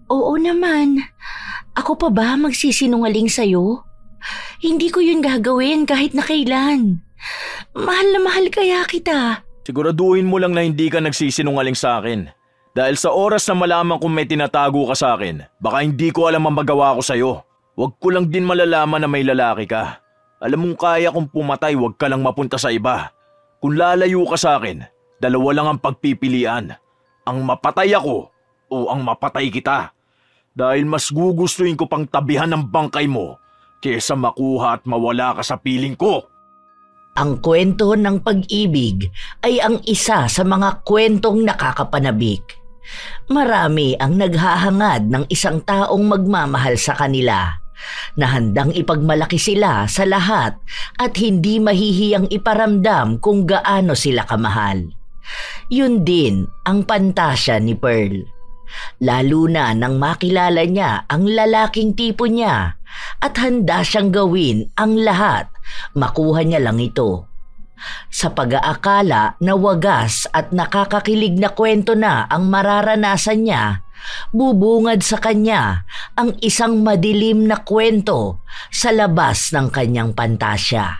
Oo naman. Ako pa ba magsisinungaling sa'yo? Hindi ko yun gagawin kahit na kailan. Mahal na mahal kaya kita. Siguraduhin mo lang na hindi ka nagsisinungaling sa akin. Dahil sa oras na malaman kung may tinatago ka sa akin, baka hindi ko alam ang magawa ko sa'yo. Huwag ko lang din malalaman na may lalaki ka. Alam mong kaya kung pumatay, huwag ka lang mapunta sa iba. Kung lalayo ka sa akin, dalawa lang ang pagpipilian. Ang mapatay ako o ang mapatay kita. Dahil mas gugustuhin ko pang tabihan ng bangkay mo kesa makuha at mawala ka sa piling ko. Ang kwento ng pag-ibig ay ang isa sa mga kwentong nakakapanabik. Marami ang naghahangad ng isang taong magmamahal sa kanila, na handang ipagmalaki sila sa lahat at hindi mahihiyang iparamdam kung gaano sila kamahal. Yun din ang pantasya ni Pearl. Lalo na nang makilala niya ang lalaking tipo niya at handa siyang gawin ang lahat, makuha niya lang ito. Sa pag-aakala na wagas at nakakakilig na kwento na ang mararanasan niya, bubungad sa kanya ang isang madilim na kwento sa labas ng kanyang pantasya.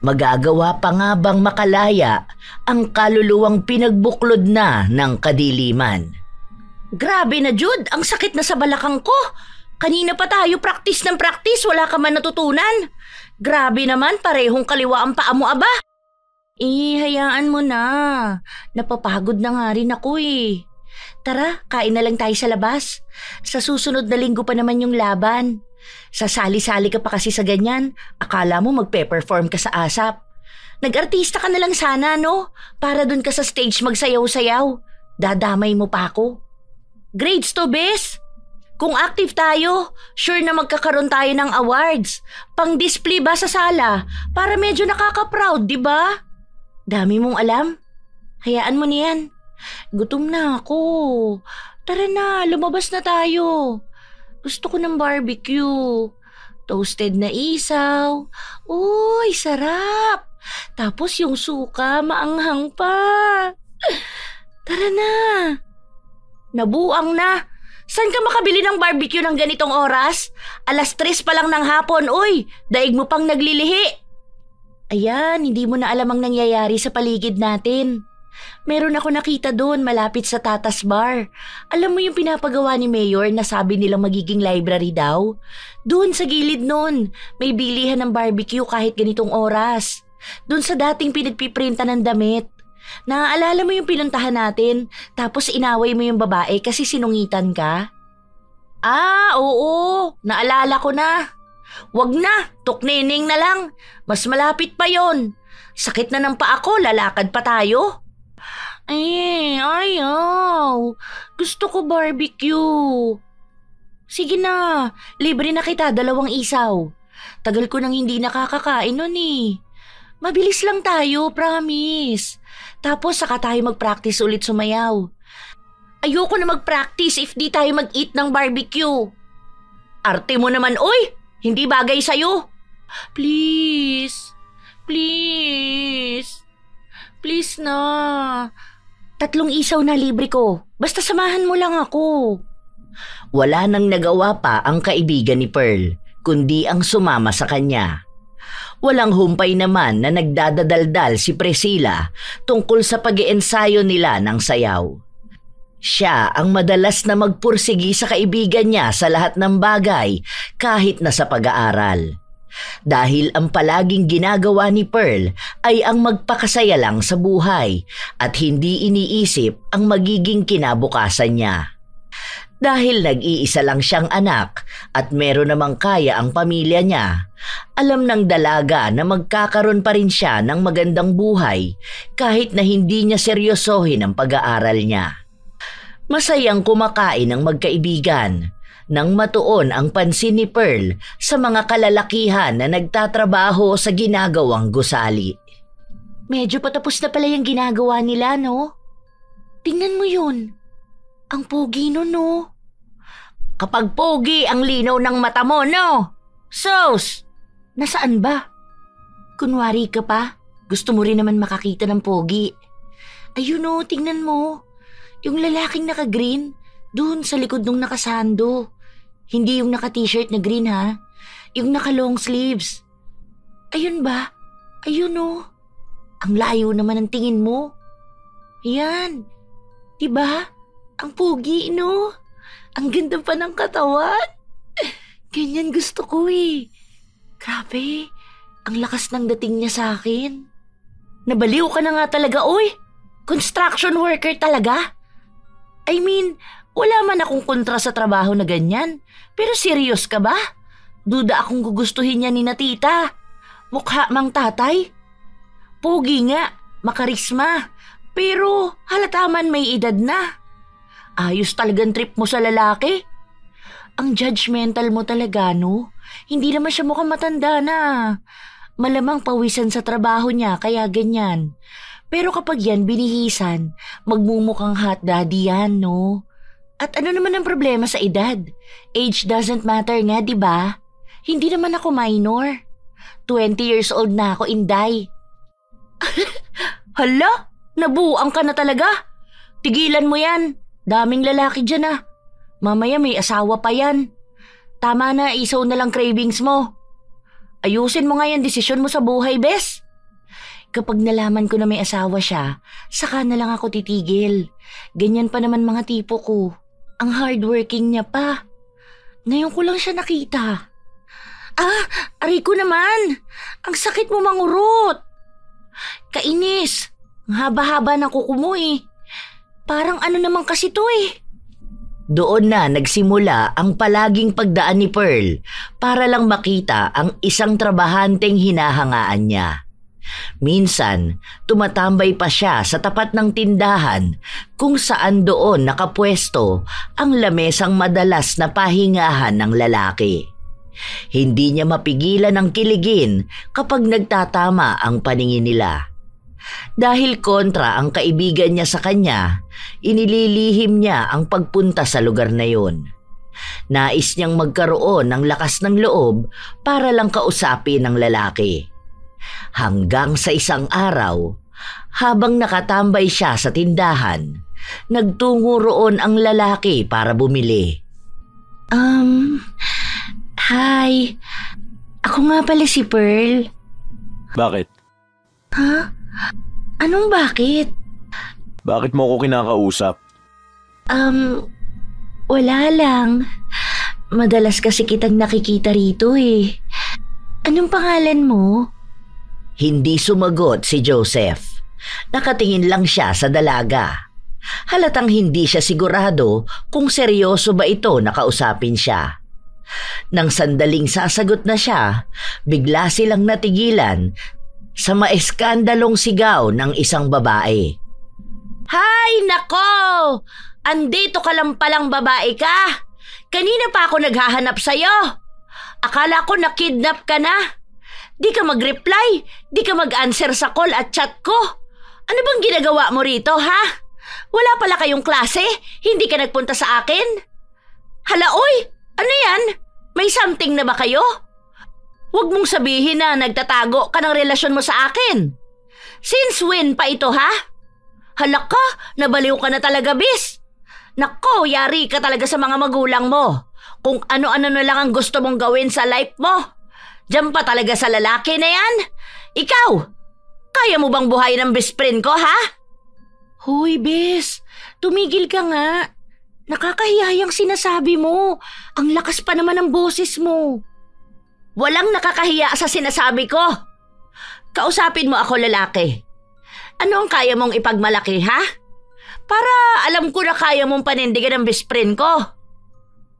Magagawa pa nga bang makalaya ang kaluluwang pinagbuklod na ng kadiliman? Grabe na, Jude. Ang sakit na sa balakang ko. Kanina pa tayo practice ng practice, wala ka man natutunan. Grabe naman, parehong kaliwa ang paa mo, aba. Hayaan mo na. Napapagod na nga rin ako eh. Tara, kain na lang tayo sa labas. Sa susunod na linggo pa naman yung laban. Sasali-sali ka pa kasi sa ganyan. Akala mo magpe-perform ka sa ASAP. Nag-artista ka na lang sana, no? Para dun ka sa stage magsayaw-sayaw. Dadamay mo pa ako. Grades to, bes. Kung active tayo, sure na magkakaroon tayo ng awards. Pang-display ba sa sala? Para medyo nakaka-proud, di ba? Dami mong alam. Hayaan mo niyan. Gutom na ako. Tara na, lumabas na tayo. Gusto ko ng barbecue. Toasted na isaw. Uy, sarap. Tapos yung suka, maanghang pa. Tara na. Nabuang na. Saan ka makabili ng barbecue ng ganitong oras? 3:00 pa lang ng hapon, uy. Daig mo pang naglilihi. Ayan, hindi mo na alam ang nangyayari sa paligid natin. Meron ako nakita doon malapit sa Tatas Bar. Alam mo yung pinapagawa ni Mayor na sabi nilang magiging library daw? Doon sa gilid nun, may bilihan ng barbecue kahit ganitong oras. Doon sa dating pinagpiprinta ng damit. Naaalala mo yung pinuntahan natin, tapos inaway mo yung babae kasi sinungitan ka? Ah, oo, naalala ko na. Wag na, tuknining na lang. Mas malapit pa yon. Sakit na ng paa ko, lalakad pa tayo. Ayaw. Gusto ko barbecue. Sige na, libre na kita 2 isaw. Tagal ko nang hindi nakakakain nun eh. Mabilis lang tayo, promise. Tapos saka tayo mag-practice ulit sumayaw. Ayoko na mag-practice if di tayo mag-eat ng barbecue. Arte mo naman, oy! Hindi bagay sa'yo. Please. Please. Please na. 3 isaw na libre ko. Basta samahan mo lang ako. Wala nang nagawa pa ang kaibigan ni Pearl, kundi ang sumama sa kanya. Walang humpay naman na nagdadadaldal si Priscilla tungkol sa pag-iensayo nila ng sayaw. Siya ang madalas na magpursigi sa kaibigan niya sa lahat ng bagay kahit na sa pag-aaral. Dahil ang palaging ginagawa ni Pearl ay ang magpakasaya lang sa buhay at hindi iniisip ang magiging kinabukasan niya. Dahil nag-iisa lang siyang anak at meron namang kaya ang pamilya niya, alam ng dalaga na magkakaroon pa rin siya ng magandang buhay kahit na hindi niya seryosohin ang pag-aaral niya. Masayang kumakain ang magkaibigan nang matuon ang pansin ni Pearl sa mga kalalakihan na nagtatrabaho sa ginagawang gusali. Medyo patapos na pala yung ginagawa nila, no? Tingnan mo yun. Ang pogi nun, no? Kapag pogi ang linaw ng mata mo, no? Sos! Nasaan ba? Kunwari ka pa. Gusto mo rin naman makakita ng pogi. Ayun, no, tingnan mo. Yung lalaking naka-green, Doon sa likod nung nakasando. Hindi yung naka-t-shirt na green ha. Yung naka-long sleeves. Ayun ba? Ayun oh. Ang layo naman ng tingin mo. Yan. Diba? Ang pogi, no? Ang ganda pa ng katawan. Ganyan gusto ko eh. Grabe. Ang lakas ng dating niya sa akin. Nabaliw ka na nga talaga, oy. Construction worker talaga. I mean, wala man akong kontra sa trabaho na ganyan. Pero serious ka ba? Duda akong gugustuhin niya ni na tita. Mukha mang tatay. Pogi nga, makarisma. Pero halata man may edad na. Ayos talagang trip mo sa lalaki. Ang judgmental mo talaga, no? Hindi naman siya mukhang matanda na. Malamang pawisan sa trabaho niya kaya ganyan. Pero kapag yan binihisan, magmumukhang hot daddy yan, no? At ano naman ang problema sa edad? Age doesn't matter nga, di ba? Hindi naman ako minor. 20 years old na ako, Inday. Hala, nabuang ka na talaga. Tigilan mo yan. Daming lalaki dyan ah. Mamaya may asawa pa yan. Tama na, isaw na lang cravings mo. Ayusin mo nga yung desisyon mo sa buhay, bes. Kapag nalaman ko na may asawa siya, saka na lang ako titigil. Ganyan pa naman mga tipo ko. Ang hardworking niya pa. Ngayon ko lang siya nakita. Aray ko naman. Ang sakit mo mangurot. Kainis. Ang haba-haba ng kuko mo eh. Parang ano naman kasi to eh. Doon na nagsimula ang palaging pagdaan ni Pearl para lang makita ang isang trabahanteng hinahangaan niya. Minsan, tumatambay pa siya sa tapat ng tindahan kung saan doon nakapwesto ang lamesang madalas na pahingahan ng lalaki. Hindi niya mapigilan ang kiligin kapag nagtatama ang paningin nila. Dahil kontra ang kaibigan niya sa kanya, inililihim niya ang pagpunta sa lugar na yon. Nais niyang magkaroon ng lakas ng loob para lang kausapin ng lalaki. Hanggang sa isang araw, habang nakatambay siya sa tindahan, nagtungo roon ang lalaki para bumili. Hi. Ako nga pala si Pearl. Bakit? Ha? Anong bakit? Bakit mo ko kinakausap? Wala lang. Madalas kasi kitang nakikita rito eh. Anong pangalan mo? Hindi sumagot si Joseph. Nakatingin lang siya sa dalaga. Halatang hindi siya sigurado kung seryoso ba ito na kausapin siya. Nang sandaling sasagot na siya, bigla silang natigilan sa maeskandalong sigaw ng isang babae. Hay nako! Andito ka lang palang babae ka! Kanina pa ako naghahanap sa'yo! Akala ko na-kidnap ka na! Di ka mag-reply, di ka mag-answer sa call at chat ko! Ano bang ginagawa mo rito, ha? Wala pala kayong klase? Hindi ka nagpunta sa akin? Hala, oy! Ano yan? May something na ba kayo? Huwag mong sabihin na nagtatago ka ng relasyon mo sa akin. Since when pa ito, ha? Hala ka, nabaliw ka na talaga, bis. Nako, yari ka talaga sa mga magulang mo. Kung ano-ano na lang ang gusto mong gawin sa life mo. Diyan pa talaga sa lalaki na yan. Ikaw, kaya mo bang buhayin ang best friend ko, ha? Hoy, bes, tumigil ka nga. Nakakahiyayang sinasabi mo. Ang lakas pa naman ng boses mo. Walang nakakahiya sa sinasabi ko. Kausapin mo ako, lalaki. Ano ang kaya mong ipagmalaki, ha? Para alam ko na kaya mong panindigan ang best friend ko.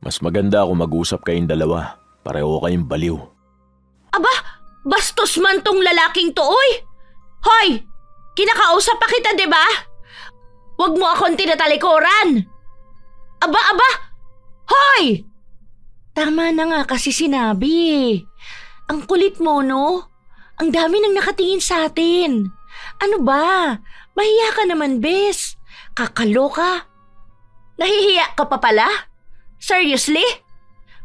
Mas maganda kung mag-usap kayong dalawa. Pareho kayong baliw. Aba, bastos man tong lalaking to, oy! Hoy! Kinakausap pa kita, diba? Huwag mo akong tinatalikuran! Aba! Hoy! Tama na nga kasi sinabi. Ang kulit mo, no? Ang dami nang nakatingin sa atin. Ano ba? Mahiya ka naman, bes. Kakaloka. Nahihiya ka pa pala? Seriously?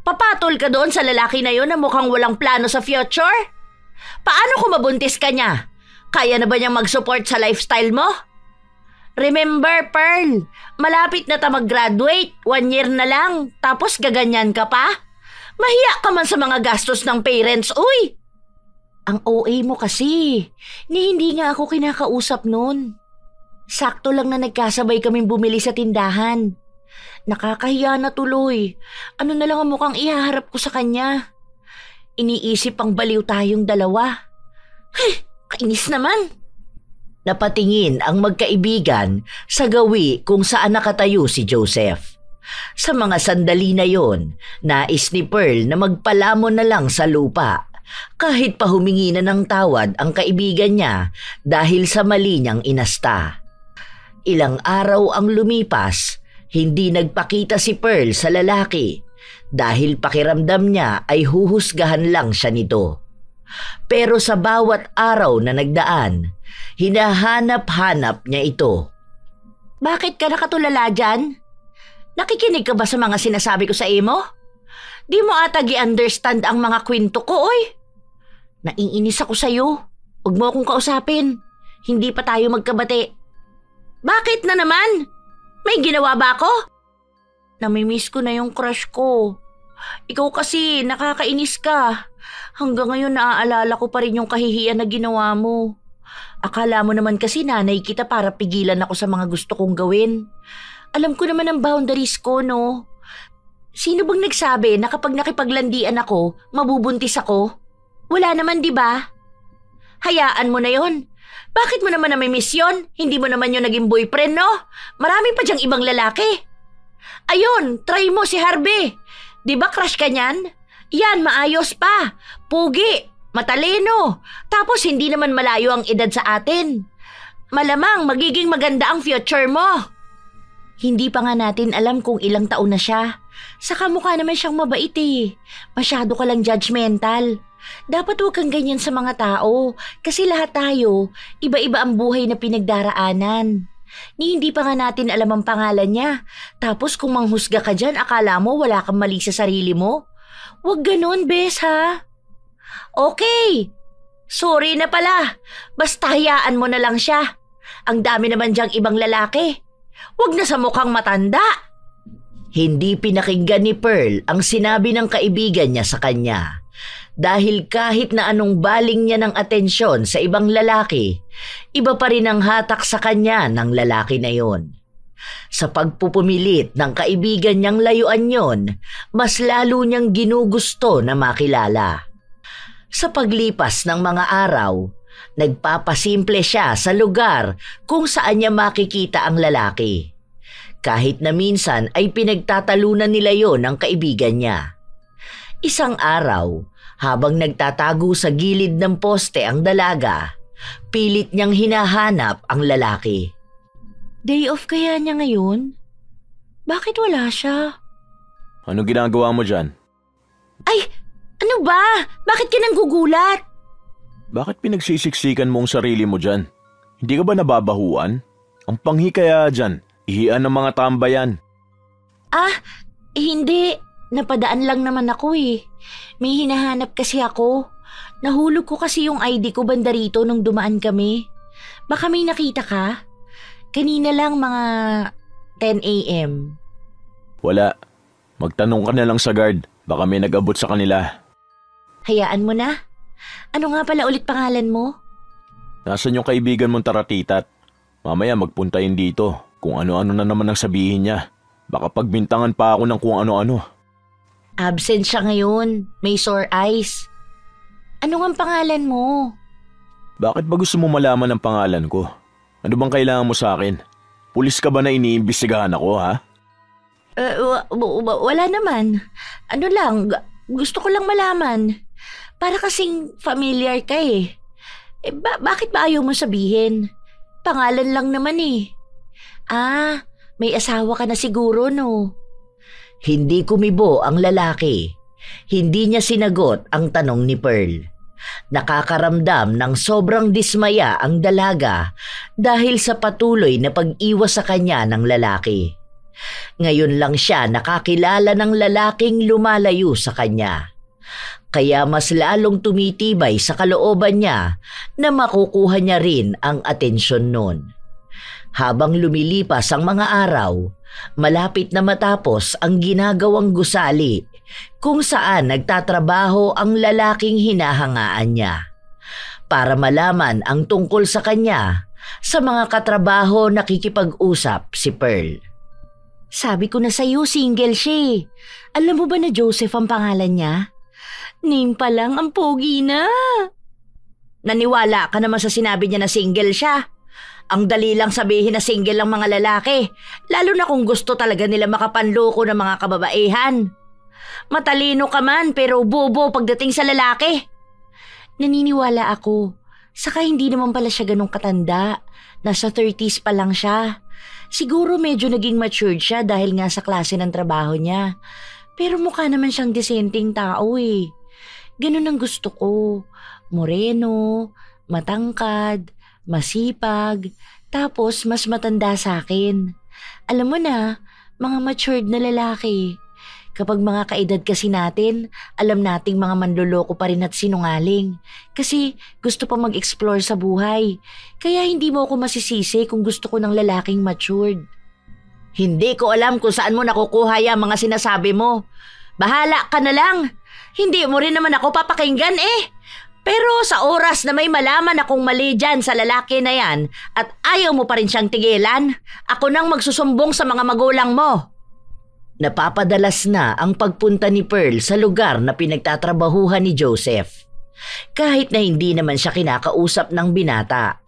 Papatol ka doon sa lalaki na yon na mukhang walang plano sa future? Paano kung mabuntis ka niya? Kaya na ba niyang mag-support sa lifestyle mo? Remember, Pearl, malapit na ta mag-graduate. 1 year na lang, tapos gaganyan ka pa? Mahiya ka man sa mga gastos ng parents, uy! Ang OA mo kasi, hindi nga ako kinakausap nun. Sakto lang na nagkasabay kaming bumili sa tindahan. Nakakahiya na tuloy. Ano na lang ang mukhang ihaharap ko sa kanya? Iniisip pang baliw tayong dalawa. Hey, kainis naman. Napatingin ang magkaibigan sa gawi kung saan nakatayo si Joseph. Sa mga sandali na yon, nais ni Pearl na magpalamon na lang sa lupa kahit pa humingi na ng tawad ang kaibigan niya dahil sa mali niyang inasta. Ilang araw ang lumipas, hindi nagpakita si Pearl sa lalaki dahil pakiramdam niya ay huhusgahan lang siya nito. Pero sa bawat araw na nagdaan, hinahanap-hanap niya ito. Bakit ka nakatulala dyan? Nakikinig ka ba sa mga sinasabi ko sa imo? Di mo ata gi-understand ang mga kwento ko, oy. Naiinis ako sa'yo. Huwag mo akong kausapin. Hindi pa tayo magkabati. Bakit na naman? May ginawa ba ako? Namimiss ko na yung crush ko. Ikaw kasi, nakakainis ka. Hanggang ngayon naaalala ko pa rin yung kahihiyan na ginawa mo. Akala mo naman kasi nanay kita para pigilan ako sa mga gusto kong gawin. Alam ko naman ang boundaries ko, no? Sino bang nagsabi na kapag nakipaglandian ako, mabubuntis ako? Wala naman, di ba? Hayaan mo na yon. Bakit mo naman namimiss yun? Hindi mo naman yung naging boyfriend, no? Marami pa diyang ibang lalaki. Ayun, try mo si Harvey. Di ba crush ka niyan? Yan, maayos pa. Pugi, matalino. Tapos hindi naman malayo ang edad sa atin. Malamang magiging maganda ang future mo. Hindi pa nga natin alam kung ilang taon na siya. Saka mukha naman siyang mabait eh. Masyado ka lang judgmental. Dapat huwag kang ganyan sa mga tao. Kasi lahat tayo, iba-iba ang buhay na pinagdaraanan. Hindi pa nga natin alam ang pangalan niya. Tapos kung manghusga ka dyan, akala mo wala kang mali sa sarili mo? Huwag ganun, bes, ha? Okay. Sorry na pala. Basta hayaan mo na lang siya. Ang dami naman diyang ibang lalaki. Huwag na sa mukhang matanda. Hindi pinakinggan ni Pearl ang sinabi ng kaibigan niya sa kanya. Dahil kahit na anong baling niya ng atensyon sa ibang lalaki, iba pa rin ang hatak sa kanya ng lalaki na yon. Sa pagpupumilit ng kaibigan niyang layuan yon, mas lalo niyang ginugusto na makilala. Sa paglipas ng mga araw, nagpapasimple siya sa lugar kung saan niya makikita ang lalaki. Kahit na minsan ay pinagtatalunan nila yon ng kaibigan niya. Isang araw, habang nagtatago sa gilid ng poste ang dalaga, pilit niyang hinahanap ang lalaki. Day off kaya niya ngayon? Bakit wala siya? Ano ginagawa mo dyan? Ay, ano ba? Bakit ka nang gugulat? Bakit pinagsisiksikan mo ang sarili mo dyan? Hindi ka ba nababahuan? Ang panghi kaya dyan, ihian ng mga tambayan. Hindi. Napadaan lang naman ako eh. May hinahanap kasi ako. Nahulog ko kasi yung ID ko banda rito nung dumaan kami. Baka may nakita ka? Kanina lang mga 10 a.m. Wala. Magtanong ka na lang sa guard. Baka may nag-abot sa kanila. Hayaan mo na. Ano nga pala ulit pangalan mo? Nasaan yung kaibigan mong taratitat? Mamaya magpuntayin dito. Kung ano-ano na naman ang sabihin niya. Baka pagbintangan pa ako ng kung ano-ano. Absent siya ngayon. May sore eyes. Ano nga pangalan mo? Bakit ba gusto mo malaman ang pangalan ko? Ano bang kailangan mo sa akin? Pulis ka ba na iniimbestigahan ako, ha? Wala naman. Ano lang, gusto ko lang malaman. Para kasing familiar ka eh. Bakit ba ayaw mo sabihin? Pangalan lang naman eh. May asawa ka na siguro, no? Hindi kumibo ang lalaki. Hindi niya sinagot ang tanong ni Pearl. Nakakaramdam ng sobrang dismaya ang dalaga dahil sa patuloy na pag-iwas sa kanya ng lalaki. Ngayon lang siya nakakilala ng lalaking lumalayo sa kanya. Kaya mas lalong tumitibay sa kalooban niya na makukuha niya rin ang atensyon nun. Habang lumilipas ang mga araw, malapit na matapos ang ginagawang gusali kung saan nagtatrabaho ang lalaking hinahangaan niya. Para malaman ang tungkol sa kanya, sa mga katrabaho nakikipag-usap si Pearl. Sabi ko na sa'yo, single siya. Alam mo ba na Joseph ang pangalan niya? Name pa lang, ang pogi na. Naniwala ka naman sa sinabi niya na single siya. Ang dali lang sabihin na single ang mga lalaki, lalo na kung gusto talaga nila makapanloko ng mga kababaihan. Matalino ka man pero bobo pagdating sa lalaki. Naniniwala ako. Saka hindi naman pala siya ganong katanda. Nasa 30s pa lang siya. Siguro medyo naging matured siya dahil nga sa klase ng trabaho niya. Pero mukha naman siyang disenteng tao eh. Ganun ang gusto ko. Moreno, matangkad, masipag, tapos mas matanda sa akin. Alam mo na, mga matured na lalaki. Kapag mga kaedad kasi natin, alam nating mga manloloko pa rin at sinungaling. Kasi gusto pa mag-explore sa buhay. Kaya hindi mo ako masisisi kung gusto ko ng lalaking matured. Hindi ko alam kung saan mo nakukuha yung mga sinasabi mo. Bahala ka na lang. Hindi mo rin naman ako papakinggan eh. Pero sa oras na may malaman akong mali dyan sa lalaki na yan at ayaw mo pa rin siyang tigilan, ako nang magsusumbong sa mga magulang mo. Napapadalas na ang pagpunta ni Pearl sa lugar na pinagtatrabahuhan ni Joseph. Kahit na hindi naman siya kinakausap ng binata.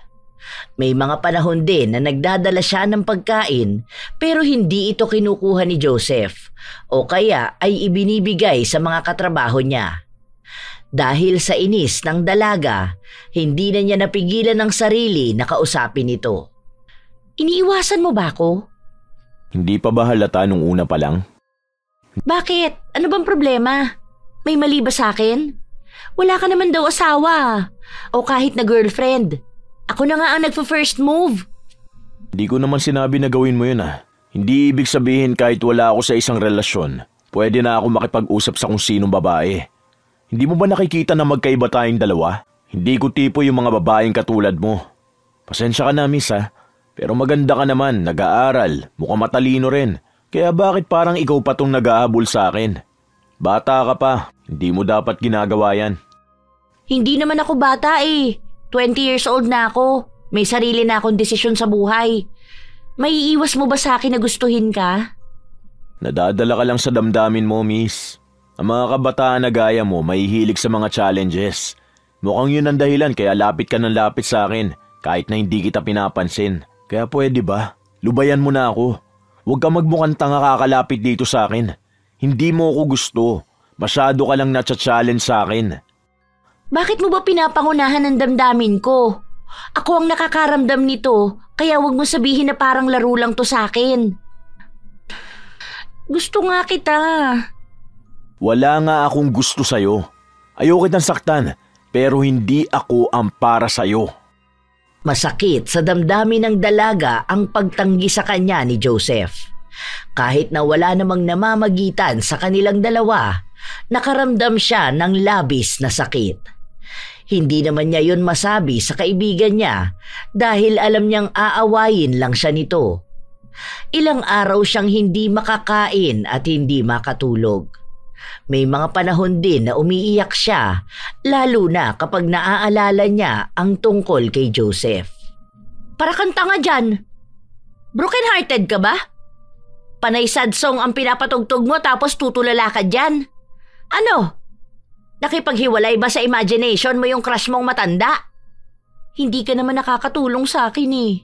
May mga panahon din na nagdadala siya ng pagkain pero hindi ito kinukuha ni Joseph o kaya ay ibinibigay sa mga katrabaho niya. Dahil sa inis ng dalaga, hindi na niya napigilan ng sarili na kausapin ito. Iniiwasan mo ba ako? Hindi pa ba halata nung una pa lang? Bakit? Ano bang problema? May mali ba sa akin? Wala ka naman daw asawa. O kahit na girlfriend. Ako na nga ang nagpa-first move. Hindi ko naman sinabi na gawin mo yun ah. Hindi ibig sabihin kahit wala ako sa isang relasyon, pwede na ako makipag-usap sa kung sinong babae. Hindi mo ba nakikita na magkaiba tayong dalawa? Hindi ko tipo yung mga babaeng katulad mo. Pasensya ka na, miss ha. Pero maganda ka naman, nag-aaral, mukhang matalino rin. Kaya bakit parang ikaw pa tong nag-ahabol sa akin? Bata ka pa, hindi mo dapat ginagawa yan. Hindi naman ako bata eh. 20 years old na ako. May sarili na akong desisyon sa buhay. May iiwas mo ba sa akin na gustuhin ka? Nadadala ka lang sa damdamin mo, miss. Ang mga kabataan na gaya mo may hilig sa mga challenges. Mukhang yun ang dahilan kaya lapit ka ng lapit sa akin kahit na hindi kita pinapansin. Kaya pwede ba? Lubayan mo na ako. Huwag ka magmukhang tanga kakalapit dito sa akin. Hindi mo ako gusto. Masyado ka lang natsa-challenge sa akin. Bakit mo ba pinapangunahan ang damdamin ko? Ako ang nakakaramdam nito kaya huwag mo sabihin na parang laro lang to sa akin. Gusto nga kita. Wala nga akong gusto sa'yo. Ayoko kitang saktan, pero hindi ako ang para sa'yo. Masakit sa damdamin ng dalaga ang pagtanggi sa kanya ni Joseph. Kahit na wala namang namamagitan sa kanilang dalawa, nakaramdam siya ng labis na sakit. Hindi naman niya yun masabi sa kaibigan niya dahil alam niyang aawayin lang siya nito. Ilang araw siyang hindi makakain at hindi makatulog. May mga panahon din na umiiyak siya, lalo na kapag naaalala niya ang tungkol kay Joseph. Para kang tanga dyan. Broken-hearted ka ba? Panay sad song ang pinapatugtog mo tapos tutulala ka dyan. Ano? Nakipaghiwalay ba sa imagination mo yung crush mong matanda? Hindi ka naman nakakatulong sa akin eh.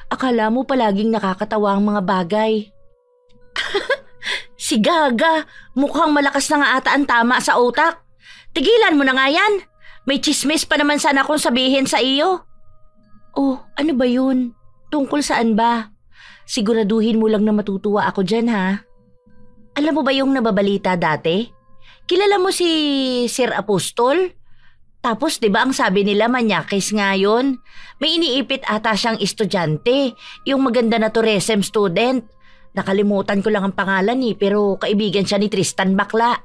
Akala mo palaging nakakatawa ang mga bagay. Si Gaga, mukhang malakas na nga ata ang tama sa utak. Tigilan mo na nga yan. May chismis pa naman sana akong sabihin sa iyo. Oh, ano ba yun? Tungkol saan ba? Siguraduhin mo lang na matutuwa ako dyan ha. Alam mo ba yung nababalita dati? Kilala mo si Sir Apostol? Tapos 'di ba ang sabi nila manyakis nga yun? May iniipit ata siyang estudyante, yung maganda na tourism student. Nakalimutan ko lang ang pangalan pero kaibigan siya ni Tristan Bakla.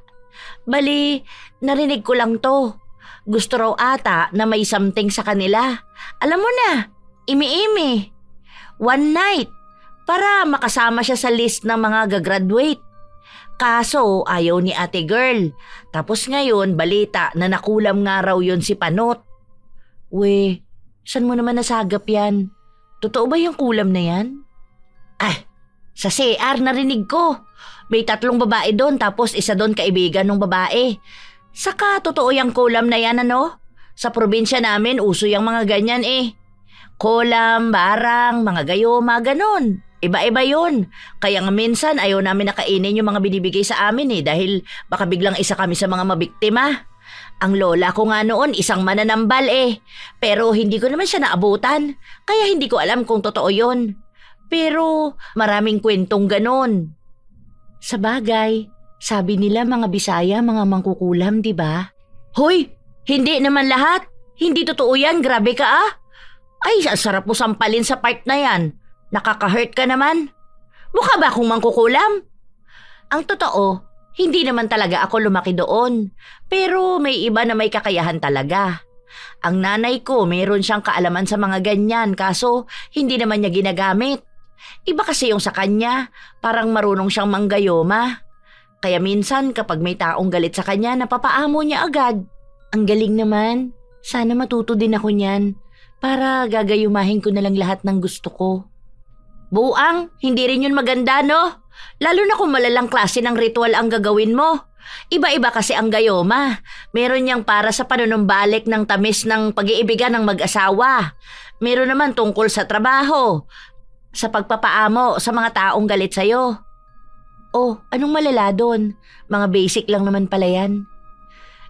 Bali, narinig ko lang to. Gusto raw ata na may something sa kanila. Alam mo na, imi-imi. 1 night para makasama siya sa list ng mga gagraduate. Kaso ayaw ni ate girl. Tapos ngayon balita na nakulam nga raw yun si Panot. We, saan mo naman nasagap yan? Totoo ba yung kulam na yan? Sa CR narinig ko. May 3 babae doon tapos isa doon kaibigan ng babae. Saka totoo yung kulam na yan ano? Sa probinsya namin uso yung mga ganyan eh. Kulam, barang, mga gayoma, ganon. Iba-iba yun. Kaya nga minsan ayaw namin nakainin yung mga binibigay sa amin eh dahil baka biglang isa kami sa mga mabiktima. Ang lola ko nga noon isang mananambal eh. Pero hindi ko naman siya naabutan. Kaya hindi ko alam kung totoo yun. Pero maraming kwentong ganon. Sa bagay, sabi nila mga Bisaya, mga mangkukulam, di ba? Hoy, hindi naman lahat. Hindi totoo yan, grabe ka ah. Ay, sarap mo sampalin sa part na yan. Nakaka-hurt ka naman. Mukha ba akong mangkukulam? Ang totoo, hindi naman talaga ako lumaki doon. Pero may iba na may kakayahan talaga. Ang nanay ko, mayroon siyang kaalaman sa mga ganyan kaso hindi naman niya ginagamit. Iba kasi yung sa kanya, parang marunong siyang manggayoma. Kaya minsan kapag may taong galit sa kanya, napapaamo niya agad. Ang galing naman. Sana matuto din ako niyan para gagayumahin ko na lang lahat ng gusto ko. Buang, hindi rin yun maganda no? Lalo na kung malalang klase ng ritual ang gagawin mo. Iba-iba kasi ang gayoma. Meron niyang para sa panunumbalik ng tamis ng pag-iibigan ng mag-asawa. Meron naman tungkol sa trabaho, sa pagpapaamo sa mga taong galit sa'yo. Oh, anong malala doon? Mga basic lang naman pala yan.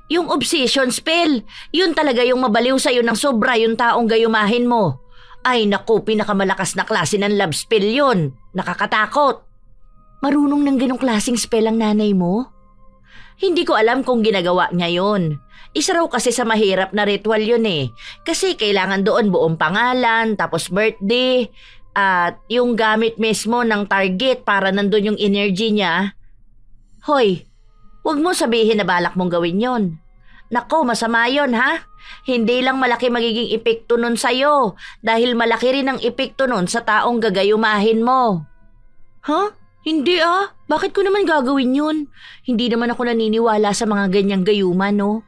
Yung obsession spell, yun talaga yung mabaliw sa'yo ng sobra yung taong gayumahin mo. Ay naku, pinakamalakas na klase ng love spell yun. Nakakatakot. Marunong ng ganong klaseng spell ang nanay mo? Hindi ko alam kung ginagawa niya yun. Isa raw kasi sa mahirap na ritual yun eh. Kasi kailangan doon buong pangalan, tapos birthday, at yung gamit mismo ng target para nandun yung energy niya. Hoy, huwag mo sabihin na balak mong gawin yon. Nako, masama yon ha? Hindi lang malaki magiging epekto nun sa'yo dahil malaki rin ang epekto nun sa taong gagayumahin mo. Huh? Hindi ah. Bakit ko naman gagawin yun? Hindi naman ako naniniwala sa mga ganyang gayuma, no?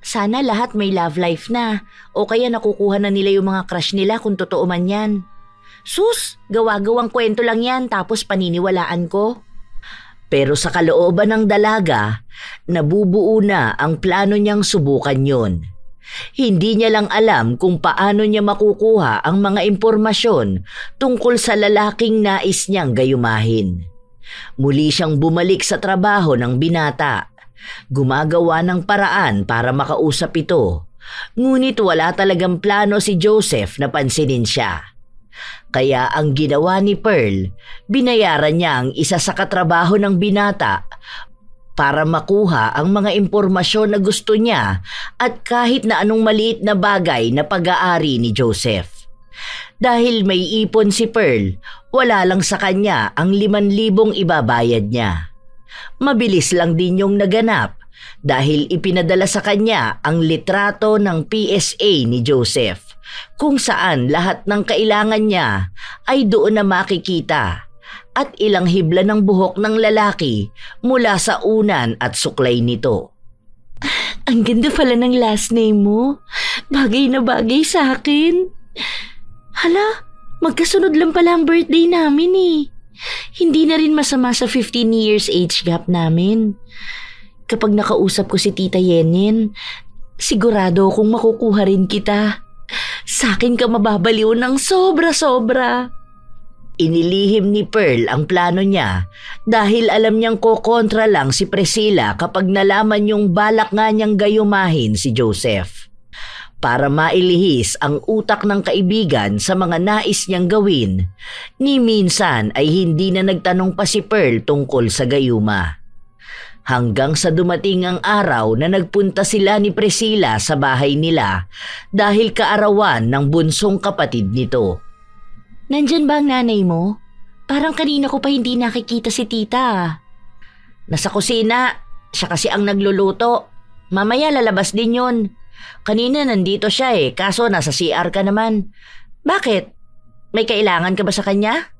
Sana lahat may love life na o kaya nakukuha na nila yung mga crush nila kung totoo man yan. Sus, gawa-gawang kwento lang yan tapos paniniwalaan ko. Pero sa kalooban ng dalaga, nabubuo na ang plano niyang subukan yon. Hindi niya lang alam kung paano niya makukuha ang mga impormasyon tungkol sa lalaking nais niyang gayumahin. Muli siyang bumalik sa trabaho ng binata. Gumagawa ng paraan para makausap ito. Ngunit wala talagang plano si Joseph na pansinin siya. Kaya ang ginawa ni Pearl, binayaran niya ang isa sa katrabaho ng binata para makuha ang mga impormasyon na gusto niya at kahit na anong maliit na bagay na pag-aari ni Joseph. Dahil may ipon si Pearl, wala lang sa kanya ang 5,000 ibabayad niya. Mabilis lang din yung naganap dahil ipinadala sa kanya ang litrato ng PSA ni Joseph kung saan lahat ng kailangan niya ay doon na makikita at ilang hibla ng buhok ng lalaki mula sa unan at suklay nito. Ang ganda pala ng last name mo. Bagay na bagay sa akin. Hala, magkasunod lang pala ang birthday namin eh. Hindi na rin masama sa 15 years age gap namin. Kapag nakausap ko si Tita Yenyen, sigurado akong makukuha rin kita. Sa akin ka mababaliw ng sobra-sobra. Inilihim ni Pearl ang plano niya dahil alam niyang kokontra lang si Priscilla kapag nalaman yung balak nga niyang gayumahin si Joseph. Para mailihis ang utak ng kaibigan sa mga nais niyang gawin, ni minsan ay hindi na nagtanong pa si Pearl tungkol sa gayuma. Hanggang sa dumating ang araw na nagpunta sila ni Priscilla sa bahay nila dahil kaarawan ng bunsong kapatid nito. Nandyan ba ang nanay mo? Parang kanina ko pa hindi nakikita si tita. Nasa kusina. Siya kasi ang nagluluto. Mamaya lalabas din yun. Kanina nandito siya kaso nasa CR ka naman. Bakit? May kailangan ka ba sa kanya?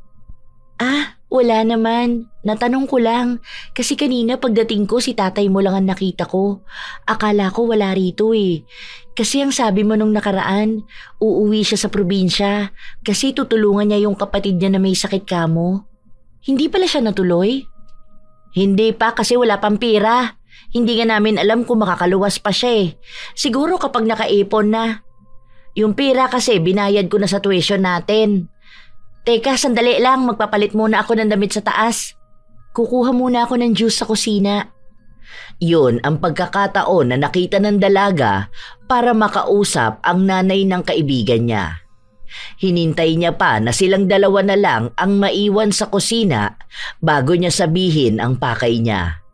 Wala naman. Natanong ko lang. Kasi kanina pagdating ko si tatay mo lang ang nakita ko. Akala ko wala rito eh. Kasi ang sabi mo nung nakaraan, uuwi siya sa probinsya. Kasi tutulungan niya yung kapatid niya na may sakit kamo. Hindi pala siya natuloy? Hindi pa kasi wala pang pera. Hindi nga namin alam kung makakaluwas pa siya eh. Siguro kapag nakaipon na. Yung pera kasi binayad ko na sa tuition natin. Teka, sandali lang. Magpapalit muna ako ng damit sa taas. Kukuha muna ako ng juice sa kusina. Yun ang pagkakataon na nakita ng dalaga para makausap ang nanay ng kaibigan niya. Hinintay niya pa na silang dalawa na lang ang maiwan sa kusina bago niya sabihin ang pakay niya.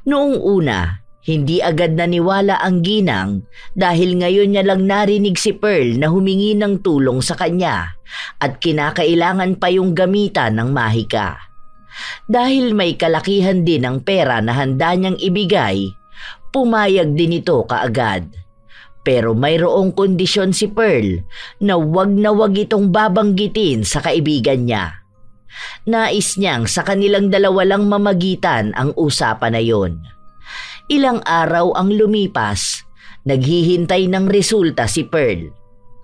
Noong una, hindi agad naniwala ang ginang dahil ngayon niya lang narinig si Pearl na humingi ng tulong sa kanya at kinakailangan pa yung gamitan ng mahika. Dahil may kalakihan din ang pera na handa niyang ibigay, pumayag din ito kaagad. Pero mayroong kondisyon si Pearl na wag itong babanggitin sa kaibigan niya. Nais niyang sa kanilang dalawa lang mamagitan ang usapan na yon. Ilang araw ang lumipas, naghihintay ng resulta si Pearl.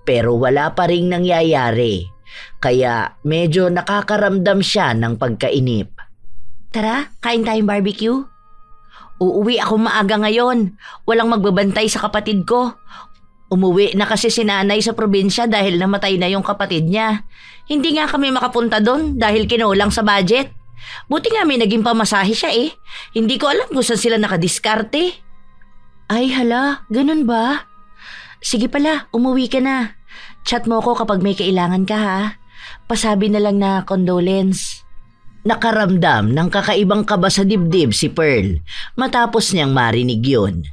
Pero wala pa ring nangyayari, kaya medyo nakakaramdam siya ng pagkainip. Tara, kain tayong barbecue? Uuwi ako maaga ngayon. Walang magbabantay sa kapatid ko. Umuwi na kasi si nanay sa probinsya dahil namatay na yung kapatid niya. Hindi nga kami makapunta doon dahil kinulang sa budget. Buti nga may naging pamasahe siya eh. Hindi ko alam kung saan sila nakadiskarte. Ay hala, ganun ba? Sige pala, umuwi ka na. Chat mo ko kapag may kailangan ka ha. Pasabi na lang na condolence. Nakaramdam ng kakaibang kaba sa dibdib si Pearl matapos niyang marinig yun.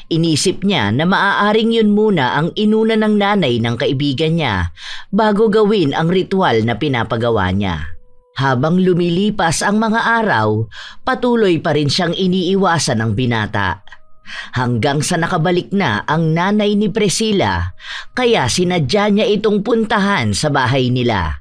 Inisip niya na maaaring yun muna ang inuna ng nanay ng kaibigan niya bago gawin ang ritual na pinapagawa niya. Habang lumilipas ang mga araw, patuloy pa rin siyang iniiwasan ng binata. Hanggang sa nakabalik na ang nanay ni Priscilla, kaya sinadya niya itong puntahan sa bahay nila.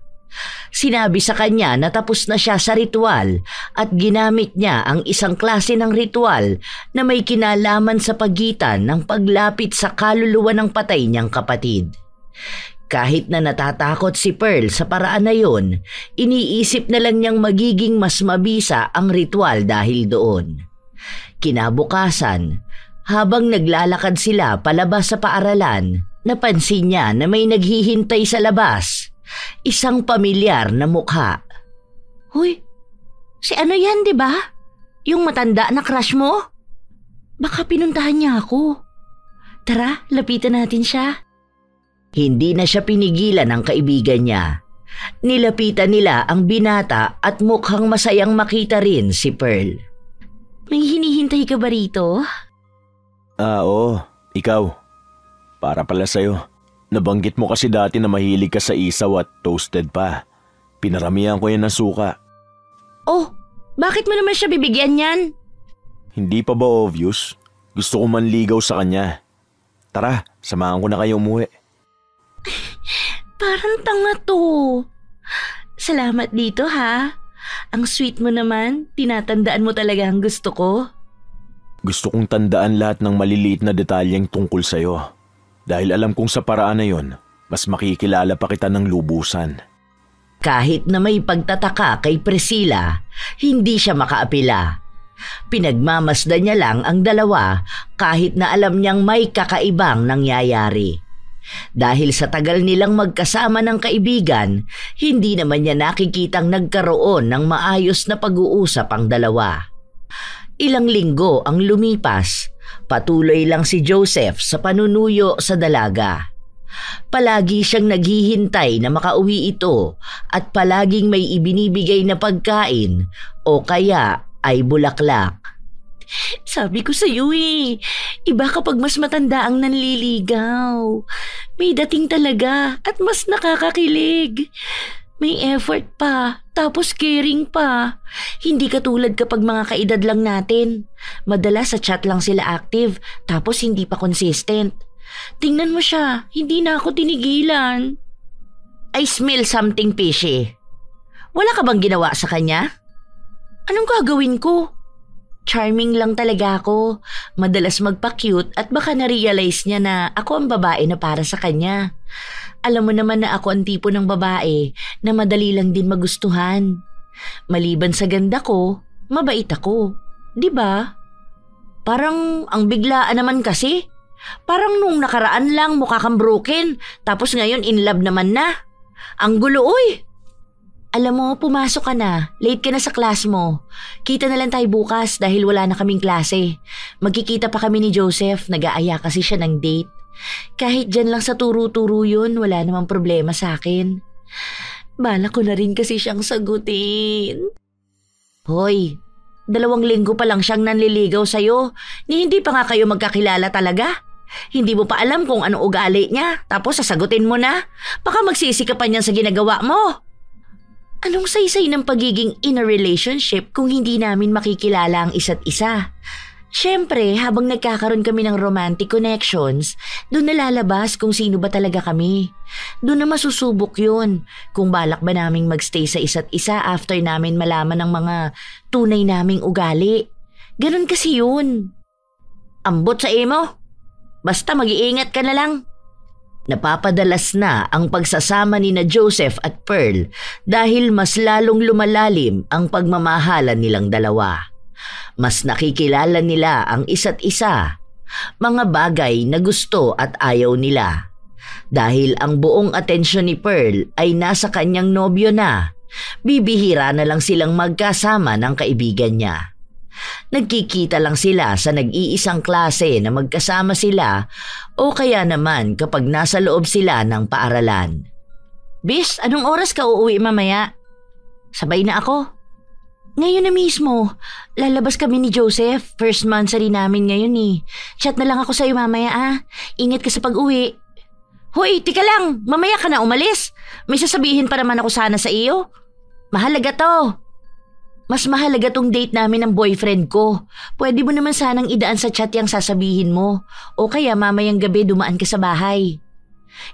Sinabi sa kanya na tapos na siya sa ritual at ginamit niya ang isang klase ng ritual na may kinalaman sa pagitan ng paglapit sa kaluluwa ng patay niyang kapatid. Kahit na natatakot si Pearl sa paraan na yon, iniisip na lang niyang magiging mas mabisa ang ritual dahil doon. Kinabukasan, habang naglalakad sila palabas sa paaralan, napansin niya na may naghihintay sa labas. Isang pamilyar na mukha. Hoy, si ano yan, di ba? Yung matanda na crush mo? Baka pinuntahan niya ako. Tara, lapitan natin siya. Hindi na siya pinigilan ng kaibigan niya. Nilapitan nila ang binata at mukhang masayang makita rin si Pearl. May hinihintay ka ba rito? Oo, ikaw. Para pala sa'yo. Nabanggit mo kasi dati na mahilig ka sa isaw at toasted pa. Pinaramihan ko yan ng suka. Oh, bakit mo naman siya bibigyan yan? Hindi pa ba obvious? Gusto ko manligaw sa kanya. Tara, samahan ko na kayo umuwi. Parang tanga to. Salamat dito ha. Ang sweet mo naman, tinatandaan mo talaga ang gusto ko. Gusto kong tandaan lahat ng maliliit na detalyeng tungkol sa'yo. Dahil alam kong sa paraan na yon, mas makikilala pa kita ng lubusan. Kahit na may pagtataka kay Priscilla, hindi siya makaapila. Pinagmamasdan niya lang ang dalawa kahit na alam niyang may kakaibang nangyayari. Dahil sa tagal nilang magkasama ng kaibigan, hindi naman niya nakikitang nagkaroon ng maayos na pag-uusap ang dalawa. Ilang linggo ang lumipas, patuloy lang si Joseph sa panunuyo sa dalaga. Palagi siyang naghihintay na makauwi ito at palaging may ibinibigay na pagkain o kaya ay bulaklak. Sabi ko sa iyo iba kapag mas matanda ang nanliligaw. May dating talaga at mas nakakakilig. May effort pa, tapos caring pa. Hindi katulad kapag mga kaedad lang natin. Madalas sa chat lang sila active, tapos hindi pa consistent. Tingnan mo siya, hindi na ako tinigilan. I smell something fishy. Wala ka bang ginawa sa kanya? Anong gagawin ko? Charming lang talaga ako. Madalas magpa-cute at baka na-realize niya na ako ang babae na para sa kanya. Alam mo naman na ako ang tipo ng babae na madali lang din magustuhan. Maliban sa ganda ko, mabait ako. 'Di ba? Parang ang biglaan naman kasi. Parang nung nakaraan lang mukha kang broken, tapos ngayon in love naman na. Ang gulo, uy! Alam mo, pumasok ka na. Late ka na sa class mo. Kita na lang tayo bukas dahil wala na kaming klase. Magkikita pa kami ni Joseph. Nag-aaya kasi siya ng date. Kahit dyan lang sa turo-turo yun, wala namang problema sa akin. Bala ko na rin kasi siyang sagutin. Hoy, 2 linggo pa lang siyang nanliligaw sa'yo. Hindi pa nga kayo magkakilala talaga. Hindi mo pa alam kung ano ugali niya. Tapos sasagutin mo na. Baka magsisi ka pa niyan sa ginagawa mo. Anong saysay ng pagiging in a relationship kung hindi namin makikilala ang isa't isa? Siyempre, habang nagkakaroon kami ng romantic connections, doon nalalabas kung sino ba talaga kami. Doon na masusubok yun kung balak ba naming magstay sa isa't isa after namin malaman ng mga tunay naming ugali. Ganon kasi yun. Ambot sa imo. Basta mag-iingat ka na lang. Napapadalas na ang pagsasama ni na Joseph at Pearl dahil mas lalong lumalalim ang pagmamahalan nilang dalawa. Mas nakikilala nila ang isa't isa, mga bagay na gusto at ayaw nila. Dahil ang buong atensyon ni Pearl ay nasa kanyang nobyo na, bibihira na lang silang magkasama ng kaibigan niya. Nagkikita lang sila sa nag-iisang klase na magkasama sila o kaya naman kapag nasa loob sila ng paaralan. Bis, anong oras ka uuwi mamaya? Sabay na ako. Ngayon na mismo. Lalabas kami ni Joseph. First monthsary namin ngayon eh. Chat na lang ako sa'yo mamaya Ingat ka sa pag-uwi. Hoy, tika lang. Mamaya ka na umalis. May sasabihin pa naman ako sana sa iyo. Mahalaga to. Mas mahalaga tong date namin ng boyfriend ko. Pwede mo naman sanang idaan sa chat yung sasabihin mo. O kaya mamayang gabi dumaan ka sa bahay.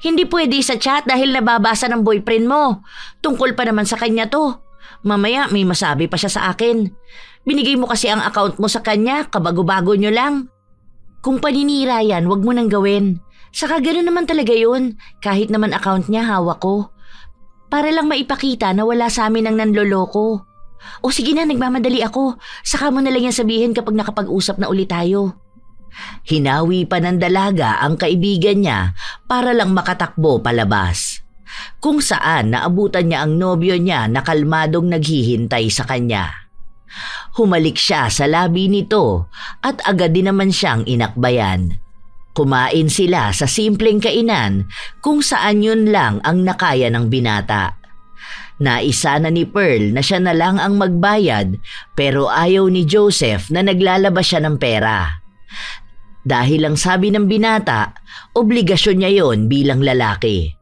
Hindi pwede sa chat dahil nababasa ng boyfriend mo. Tungkol pa naman sa kanya to. Mamaya may masabi pa siya sa akin. Binigay mo kasi ang account mo sa kanya, kabago-bago nyo lang. Kung paninira yan, wag mo nang gawin. Saka gano'n naman talaga yun. Kahit naman account niya hawak ko. Para lang maipakita na wala sa amin ang nanloloko. O sige na, nagmamadali ako. Saka mo na lang yan sabihin kapag nakapag-usap na ulit tayo. Hinawi pa ng dalaga ang kaibigan niya para lang makatakbo palabas. Kung saan naabutan niya ang nobyo niya na kalmadong naghihintay sa kanya. Humalik siya sa labi nito at agad din naman siyang inakbayan. Kumain sila sa simpleng kainan kung saan yun lang ang nakaya ng binata. Naisa na ni Pearl na siya na lang ang magbayad pero ayaw ni Joseph na naglalabas siya ng pera. Dahil ang sabi ng binata, obligasyon niya yon bilang lalaki.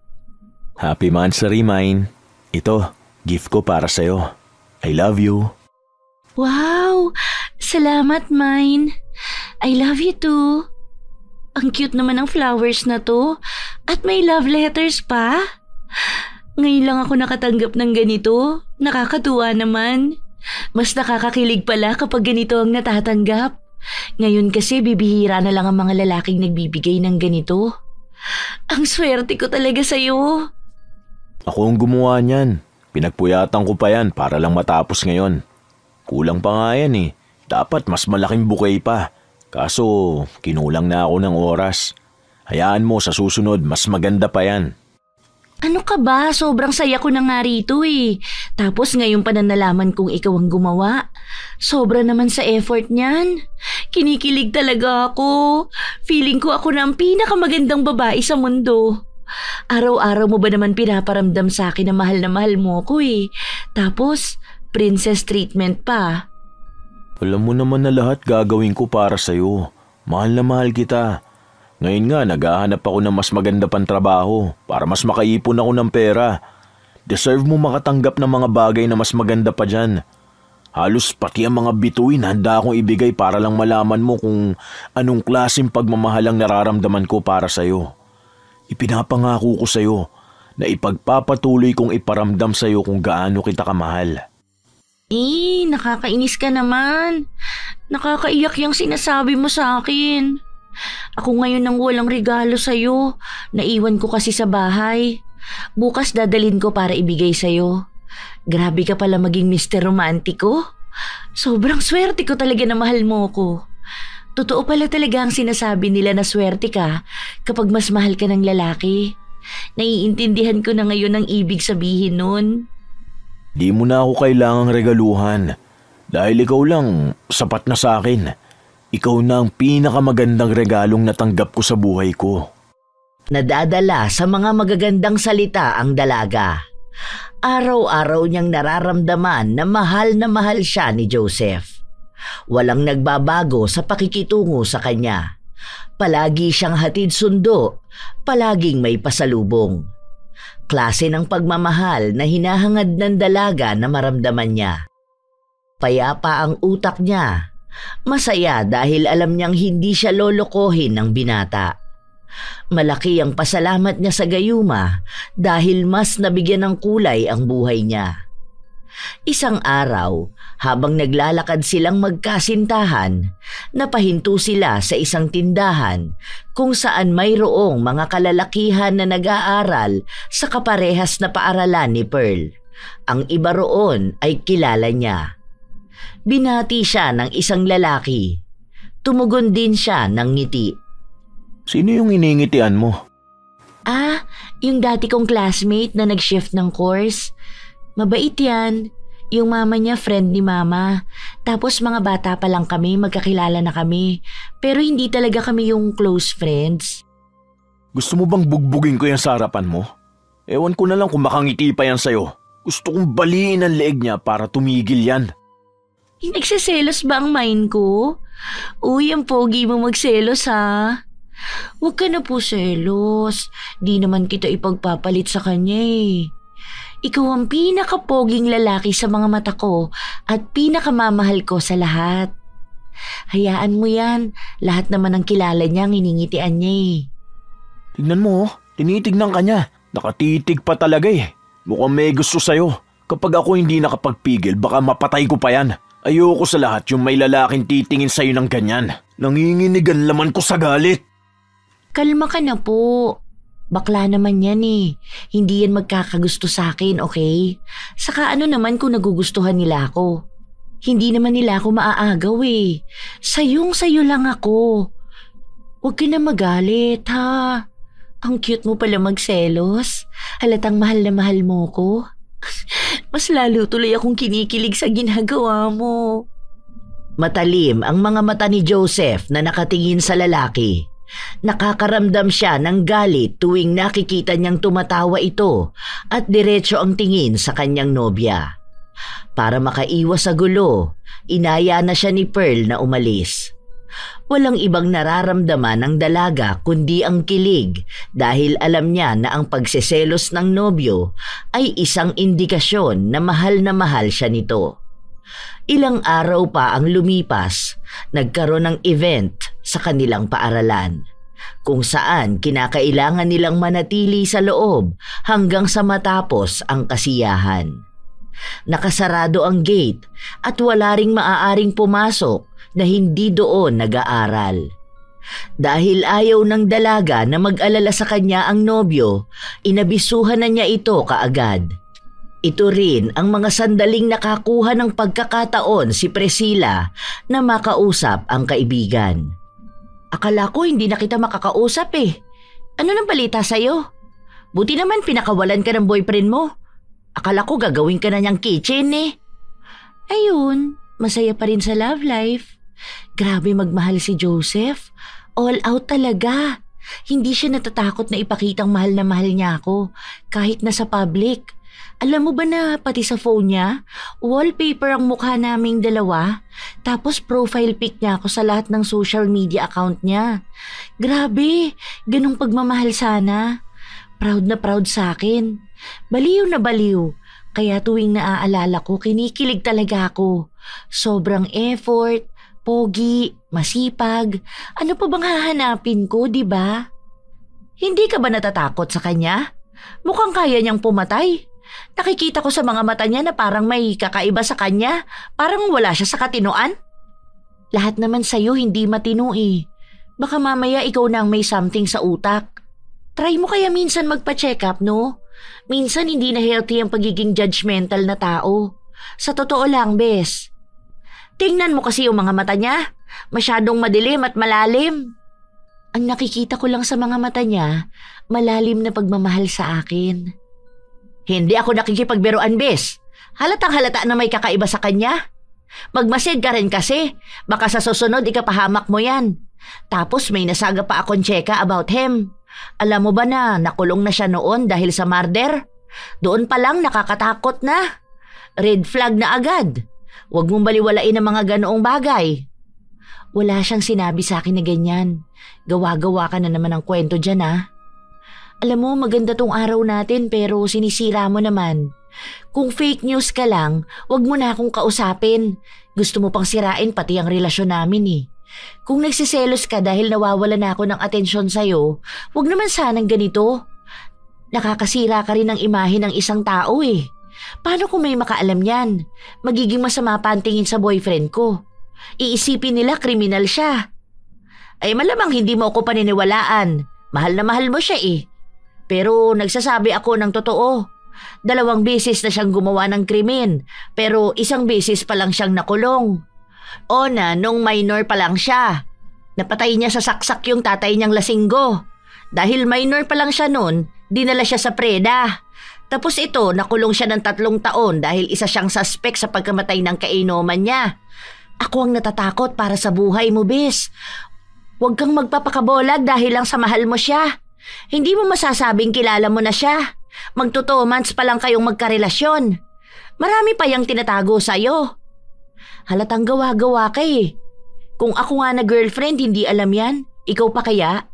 Happy monthsary, mine. Ito, gift ko para sa'yo. I love you. Wow! Salamat, mine. I love you too. Ang cute naman ng flowers na to. At may love letters pa. Ngayon lang ako nakatanggap ng ganito. Nakakatuwa naman. Mas nakakakilig pala kapag ganito ang natatanggap. Ngayon kasi bibihira na lang ang mga lalaking nagbibigay ng ganito. Ang swerte ko talaga sa'yo. Ako ang gumawa niyan. Pinagpuyatan ko pa yan para lang matapos ngayon. Kulang pa nga yan eh. Dapat mas malaking bouquet pa. Kaso kinulang na ako ng oras. Hayaan mo sa susunod mas maganda pa yan. Ano ka ba? Sobrang saya ko na nga rito eh. Tapos ngayon pa na nalaman kong ikaw ang gumawa. Sobra naman sa effort niyan. Kinikilig talaga ako. Feeling ko ako na ang pinakamagandang babae sa mundo. Araw-araw mo ba naman pinaparamdam sa akin na mahal mo ko eh. Tapos, princess treatment pa. Alam mo naman na lahat gagawin ko para sa'yo. Mahal na mahal kita. Ngayon nga, naghahanap ako ng mas maganda pang trabaho para mas makaipon ako ng pera. Deserve mo makatanggap ng mga bagay na mas maganda pa dyan. Halos pati ang mga bituin handa akong ibigay para lang malaman mo kung anong klaseng pagmamahal ang nararamdaman ko para sa'yo. Ipinapangako ko sa'yo na ipagpapatuloy kong iparamdam sa iyo kung gaano kita kamahal. Nakakainis ka naman. Nakakaiyak yung sinasabi mo sa akin. Ako ngayon ang walang regalo sa'yo. Naiwan ko kasi sa bahay. Bukas dadalhin ko para ibigay sa'yo. Grabe ka pala maging Mr. Romantiko. Sobrang swerte ko talaga na mahal mo ko. Totoo pala talaga ang sinasabi nila na swerte ka kapag mas mahal ka ng lalaki. Naiintindihan ko na ngayon ang ibig sabihin nun. Di mo na ako kailangang regaluhan dahil ikaw lang sapat na sa akin. Ikaw na ang pinakamagandang regalong natanggap ko sa buhay ko. Nadadala sa mga magagandang salita ang dalaga. Araw-araw niyang nararamdaman na mahal siya ni Joseph. Walang nagbabago sa pakikitungo sa kanya. Palagi siyang hatid sundo, palaging may pasalubong. Klase ng pagmamahal na hinahangad ng dalaga na maramdaman niya. Payapa ang utak niya. Masaya dahil alam niyang hindi siya lolokohin ng binata. Malaki ang pasalamat niya sa gayuma dahil mas nabigyan ng kulay ang buhay niya. Isang araw, habang naglalakad silang magkasintahan, napahinto sila sa isang tindahan kung saan mayroong mga kalalakihan na nag-aaral sa kaparehas na paaralan ni Pearl. Ang iba roon ay kilala niya. Binati siya ng isang lalaki. Tumugon din siya ng ngiti. Sino yung iningitian mo? Yung dati kong classmate na nag-shift ng course. Mabait yan. Yung mama niya, friend ni mama. Tapos mga bata pa lang kami, magkakilala na kami. Pero hindi talaga kami yung close friends. Gusto mo bang bugbugin ko yan sa harapan mo? Ewan ko na lang kung makangiti pa yan sa'yo. Gusto kong baliin ang leeg niya para tumigil yan. Nagsiselos ba ang mind ko? Uy, ang pogi mo magselos ha. Huwag ka na po selos. Di naman kita ipagpapalit sa kanya eh. Ikaw ang pinakapoging lalaki sa mga mata ko at pinakamamahal ko sa lahat. Hayaan mo yan. Lahat naman ng kilala niya ang iningitian niya eh. Tignan mo, tinitignan ka niya. Nakatitig pa talaga eh. Mukhang may gusto sa'yo. Kapag ako hindi nakapagpigil, baka mapatay ko pa yan. Ayoko sa lahat yung may lalaking titingin sa'yo ng ganyan. Nanginginigan laman ko sa galit. Kalma ka na po. Bakla naman yan eh. Hindi yan magkakagusto sa akin, okay? Saka ano naman kung nagugustuhan nila ako? Hindi naman nila ako maaagaw eh. Sayong-sayo lang ako. Huwag ka na magalit ha. Ang cute mo pala magselos. Halatang mahal na mahal mo ko. Mas lalo tuloy akong kinikilig sa ginagawa mo. Matalim ang mga mata ni Joseph na nakatingin sa lalaki. Nakakaramdam siya ng galit tuwing nakikita niyang tumatawa ito at diretso ang tingin sa kanyang nobya. Para makaiwas sa gulo, inaya na siya ni Pearl na umalis. Walang ibang nararamdaman ng dalaga kundi ang kilig dahil alam niya na ang pagseselos ng nobyo ay isang indikasyon na mahal siya nito. Ilang araw pa ang lumipas, nagkaroon ng event sa kanilang paaralan, kung saan kinakailangan nilang manatili sa loob hanggang sa matapos ang kasiyahan. Nakasarado ang gate at wala ring maaaring pumasok na hindi doon nag-aaral. Dahil ayaw ng dalaga na mag-alala sa kanya ang nobyo, inabisuhan na niya ito kaagad. Ito rin ang mga sandaling nakakuha ng pagkakataon si Priscilla na makausap ang kaibigan. Akala ko hindi na kita makakausap eh. Ano nang balita sa'yo? Buti naman pinakawalan ka ng boyfriend mo. Akala ko gagawin ka na niyang kitchen eh. Ayun, masaya pa rin sa love life. Grabe magmahal si Joseph. All out talaga. Hindi siya natatakot na ipakitang mahal na mahal niya ako kahit nasa public. Alam mo ba na pati sa phone niya, wallpaper ang mukha naming dalawa, tapos profile pic niya ako sa lahat ng social media account niya. Grabe, ganong pagmamahal sana. Proud na proud sa akin. Baliw na baliw. Kaya tuwing naaalala ko, kinikilig talaga ako. Sobrang effort, pogi, masipag. Ano pa bang hahanapin ko, di ba? Hindi ka ba natatakot sa kanya? Mukhang kaya niyang pumatay. Nakikita ko sa mga mata niya na parang may kakaiba sa kanya. Parang wala siya sa katinoan. Lahat naman sa'yo hindi matino eh. Baka mamaya ikaw na ang may something sa utak. Try mo kaya minsan magpa-check up, no? Minsan hindi na healthy ang pagiging judgmental na tao. Sa totoo lang, bes. Tingnan mo kasi yung mga mata niya. Masyadong madilim at malalim. Ang nakikita ko lang sa mga mata niya, malalim na pagmamahal sa akin. Hindi ako nakikipagbiruan, bes. Halatang halata na may kakaiba sa kanya. Magmasid ka rin kasi. Baka sa susunod ikapahamak mo yan. Tapos may nasaga pa akong tseka about him. Alam mo ba na nakulong na siya noon dahil sa murder? Doon pa lang nakakatakot na. Red flag na agad. Huwag mong baliwalain ang mga ganoong bagay. Wala siyang sinabi sa akin na ganyan. Gawa-gawa ka na naman ang kwento dyan, ha? Alam mo, maganda tong araw natin pero sinisira mo naman. Kung fake news ka lang, wag mo na akong kausapin. Gusto mo pang sirain pati ang relasyon namin eh. Kung nagsiselos ka dahil nawawala na ako ng atensyon sa'yo, wag naman sanang ganito. Nakakasira ka rin ng imahe ng isang tao eh. Paano kung may makaalam yan? Magiging masama pa ang tingin sa boyfriend ko. Iisipin nila kriminal siya. Ay malamang hindi mo ako paniniwalaan. Mahal na mahal mo siya eh. Pero nagsasabi ako ng totoo. 2 beses na siyang gumawa ng krimen, pero 1 beses pa lang siyang nakulong. Ona, nung minor pa lang siya. Napatay niya sa saksak yung tatay niyang lasinggo. Dahil minor pa lang siya noon, dinala siya sa preda. Tapos ito, nakulong siya ng 3 taon dahil isa siyang suspect sa pagkamatay ng kainuman niya. Ako ang natatakot para sa buhay mo, bes. Huwag kang magpapakabolag dahil lang sa mahal mo siya. Hindi mo masasabing kilala mo na siya. Magto 2 months pa lang kayong magkarelasyon. Marami pa yang tinatago sa'yo. Halatang gawa-gawa ka eh. Kung ako nga na girlfriend, hindi alam yan. Ikaw pa kaya?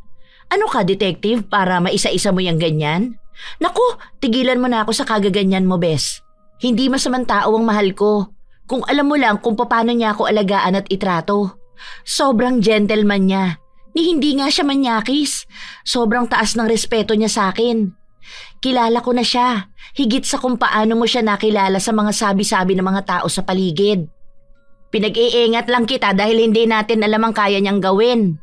Ano ka, detective, para maisa-isa mo yang ganyan? Naku, tigilan mo na ako sa kagaganyan mo, bes. Hindi masamang tao ang mahal ko. Kung alam mo lang kung paano niya ako alagaan at itrato. Sobrang gentleman niya. Ni hindi nga siya manyakis. Sobrang taas ng respeto niya sa akin. Kilala ko na siya. Higit sa kung paano mo siya nakilala sa mga sabi-sabi ng mga tao sa paligid. Pinag-iingat lang kita dahil hindi natin alam ang kaya niyang gawin.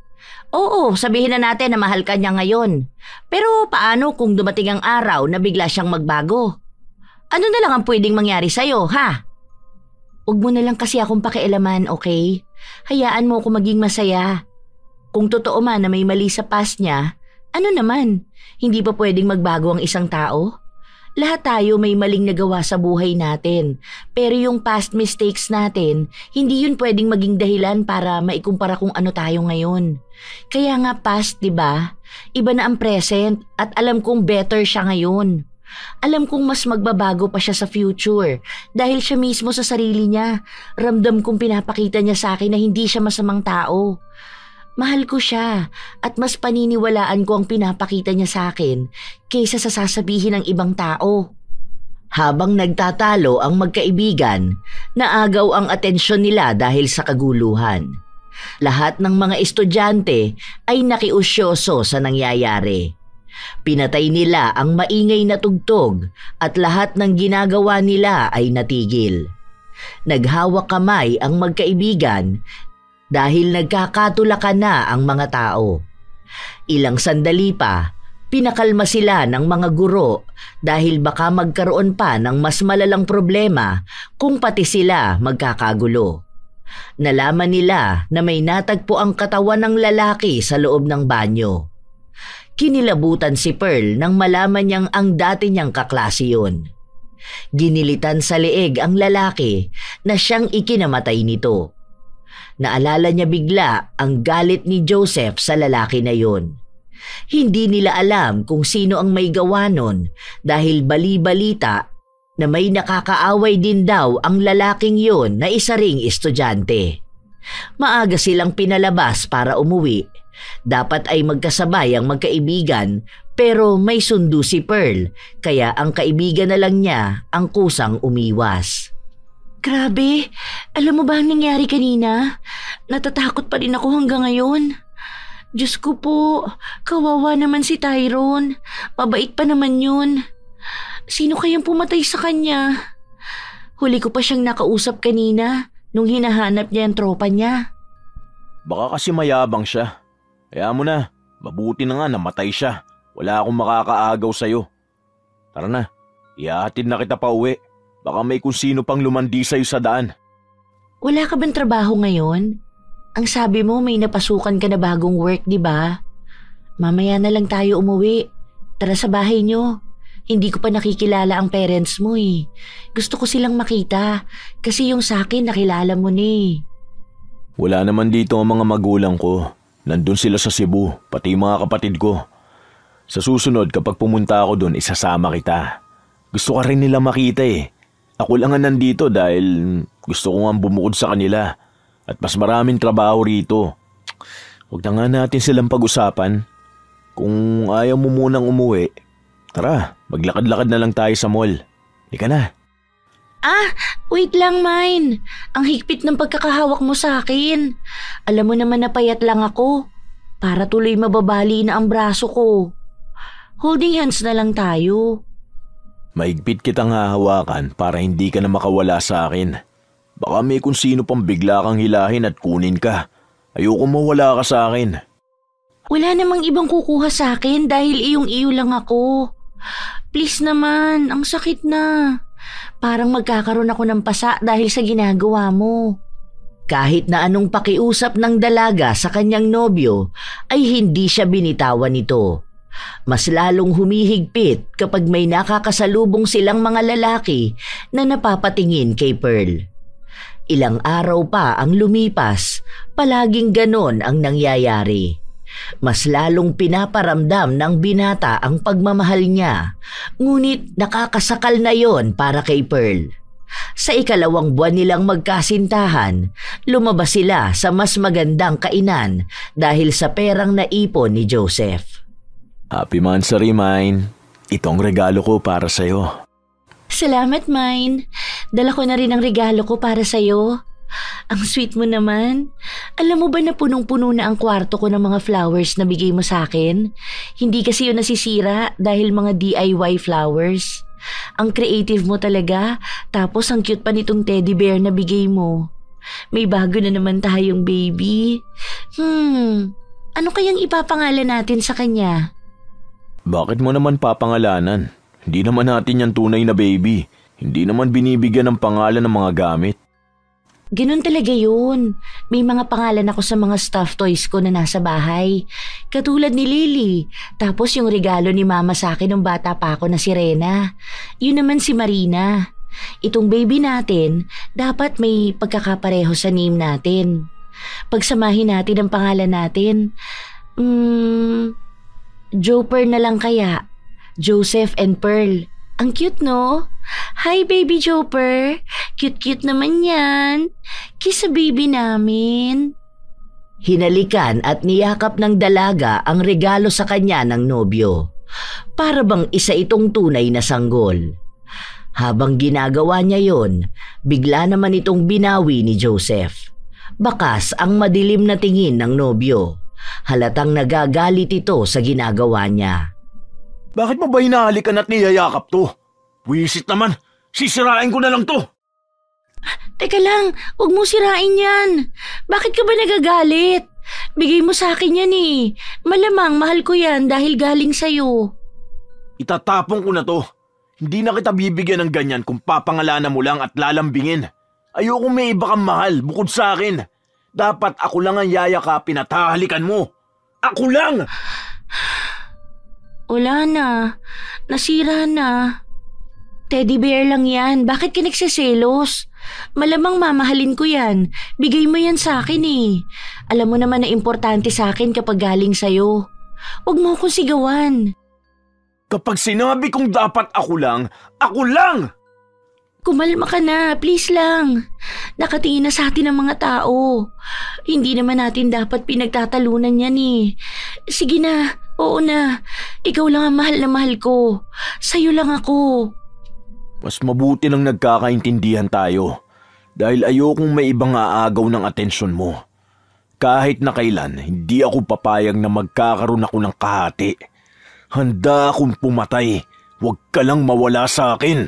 Oo, sabihin na natin na mahal ka niya ngayon. Pero paano kung dumating ang araw na bigla siyang magbago? Ano na lang ang pwedeng mangyari sa'yo, ha? Huwag mo na lang kasi akong pakialaman, okay? Hayaan mo ako maging masaya. Kung totoo man na may mali sa past niya, ano naman? Hindi pa pwedeng magbago ang isang tao? Lahat tayo may maling nagawa sa buhay natin. Pero yung past mistakes natin, hindi yun pwedeng maging dahilan para maikumpara kung ano tayo ngayon. Kaya nga past, diba? Iba na ang present at alam kong better siya ngayon. Alam kong mas magbabago pa siya sa future dahil siya mismo sa sarili niya. Ramdam kong pinapakita niya sa akin na hindi siya masamang tao. Mahal ko siya at mas paniniwalaan ko ang pinapakita niya sa akin kaysa sa sasabihin ng ibang tao. Habang nagtatalo ang magkaibigan, naagaw ang atensyon nila dahil sa kaguluhan. Lahat ng mga estudyante ay nakiusyoso sa nangyayari. Pinatay nila ang maingay na tugtog at lahat ng ginagawa nila ay natigil. Naghawak kamay ang magkaibigan dahil nagkakatulakan na ang mga tao. Ilang sandali pa, pinakalma sila ng mga guro dahil baka magkaroon pa ng mas malalang problema kung pati sila magkakagulo. Nalaman nila na may natagpo ang katawan ng lalaki sa loob ng banyo. Kinilabutan si Pearl nang malaman niyang ang dati niyang kaklase yun. Ginilitan sa leeg ang lalaki na siyang ikinamatay nito. Naalala niya bigla ang galit ni Joseph sa lalaki na yun. Hindi nila alam kung sino ang may gawa nun dahil bali-balita na may nakakaaway din daw ang lalaking yun na isa ring estudyante. Maaga silang pinalabas para umuwi. Dapat ay magkasabay ang magkaibigan pero may sundo si Pearl kaya ang kaibigan na lang niya ang kusang umiwas. Grabe, alam mo ba ang nangyari kanina? Natatakot pa rin ako hanggang ngayon. Diyos ko po, kawawa naman si Tyrone. Mabait pa naman yun. Sino kayang pumatay sa kanya? Huli ko pa siyang nakausap kanina nung hinahanap niya ang tropa niya. Baka kasi mayabang siya. Kaya mo na, mabuti na nga namatay siya. Wala akong makakaagaw sa'yo. Tara na, ihahatid na kita pa uwi. Baka may kung sino pang lumandi sa'yo sa daan. Wala ka bang trabaho ngayon? Ang sabi mo may napasukan ka na bagong work, di ba? Mamaya na lang tayo umuwi. Tara sa bahay niyo. Hindi ko pa nakikilala ang parents mo eh. Gusto ko silang makita kasi yung sa akin nakilala mo ni. Wala naman dito ang mga magulang ko. Nandun sila sa Cebu, pati mga kapatid ko. Sa susunod kapag pumunta ako doon, isasama kita. Gusto ka rin nila makita eh. Ako lang ang nandito dahil gusto ko nga bumukod sa kanila. At mas maraming trabaho rito. Huwag na nga natin silang pag-usapan. Kung ayaw mo munang umuwi, tara, maglakad-lakad na lang tayo sa mall. Halika na. Wait lang, Mine. Ang higpit ng pagkakahawak mo sa akin. Alam mo naman na payat lang ako. Para tuloy mababali na ang braso ko. Holding hands na lang tayo. Mahigpit kitang hahawakan para hindi ka na makawala sa akin. Baka may kung sino pang bigla kang hilahin at kunin ka. Ayoko mawala ka sa akin. Wala namang ibang kukuha sa akin dahil iyong-iyo lang ako. Please naman, ang sakit na. Parang magkakaroon ako ng pasa dahil sa ginagawa mo. Kahit na anong pakiusap ng dalaga sa kanyang nobyo ay hindi siya binitawan nito. Mas lalong humihigpit kapag may nakakasalubong silang mga lalaki na napapatingin kay Pearl. Ilang araw pa ang lumipas, palaging ganon ang nangyayari. Mas lalong pinaparamdam ng binata ang pagmamahal niya, ngunit nakakasakal na yon para kay Pearl. Sa ikalawang buwan nilang magkasintahan, lumabas sila sa mas magandang kainan dahil sa perang naipon ni Joseph. Happy Mansari, Mine. Itong regalo ko para sa'yo. Salamat, Mine. Dala ko na rin ang regalo ko para sa'yo. Ang sweet mo naman. Alam mo ba na punong-puno na ang kwarto ko ng mga flowers na bigay mo sa akin? Hindi kasi yun nasisira dahil mga DIY flowers. Ang creative mo talaga, tapos ang cute pa nitong teddy bear na bigay mo. May bago na naman tayong baby. Ano kayang ipapangalan natin sa kanya? Bakit mo naman papangalanan? Hindi naman natin yan tunay na baby. Hindi naman binibigyan ng pangalan ng mga gamit. Ganun talaga yun. May mga pangalan ako sa mga stuffed toys ko na nasa bahay. Katulad ni Lily. Tapos yung regalo ni Mama sa akin nung bata pa ako na si Rena. Yun naman si Marina. Itong baby natin, dapat may pagkakapareho sa name natin. Pagsamahin natin ang pangalan natin. Joper na lang kaya. Joseph and Pearl. Ang cute, no? Hi, baby Joper. Cute-cute naman yan. Kiss sa baby namin. Hinalikan at niyakap ng dalaga ang regalo sa kanya ng nobyo. Para bang isa itong tunay na sanggol. Habang ginagawa niya yon, bigla naman itong binawi ni Joseph. Bakas ang madilim na tingin ng nobyo. Halatang nagagalit ito sa ginagawa niya. Bakit mo ba hinahalikan at niyayakap to? Wisit naman, sisirain ko na lang to. Teka lang, huwag mo sirain yan. Bakit ka ba nagagalit? Bigay mo sa akin yan eh. Malamang mahal ko yan dahil galing sa'yo. Itatapon ko na to. Hindi na kita bibigyan ng ganyan kung papangalanan mo lang at lalambingin. Ayoko may iba kang mahal bukod sa akin. Dapat ako lang ang yayakapin at hahalikan mo. Ako lang! Wala na. Nasira na. Teddy bear lang yan. Bakit ka nagsiselos? Malamang mamahalin ko yan. Bigay mo yan sa akin eh. Alam mo naman na importante sa akin kapag galing sa'yo. Huwag mo akong sigawan. Kapag sinabi kong dapat ako lang, ako lang! Kumalma ka na, please lang. Nakatingin na sa atin ang mga tao. Hindi naman natin dapat pinagtatalunan yan eh. Sige na, oo na. Ikaw lang ang mahal na mahal ko. Sa'yo lang ako. Mas mabuti nang nagkakaintindihan tayo dahil ayokong may ibang aagaw ng atensyon mo. kahit na kailan hindi ako papayag na magkakaroon ako ng kahati. Handa akong pumatay. Huwag ka lang mawala sa akin.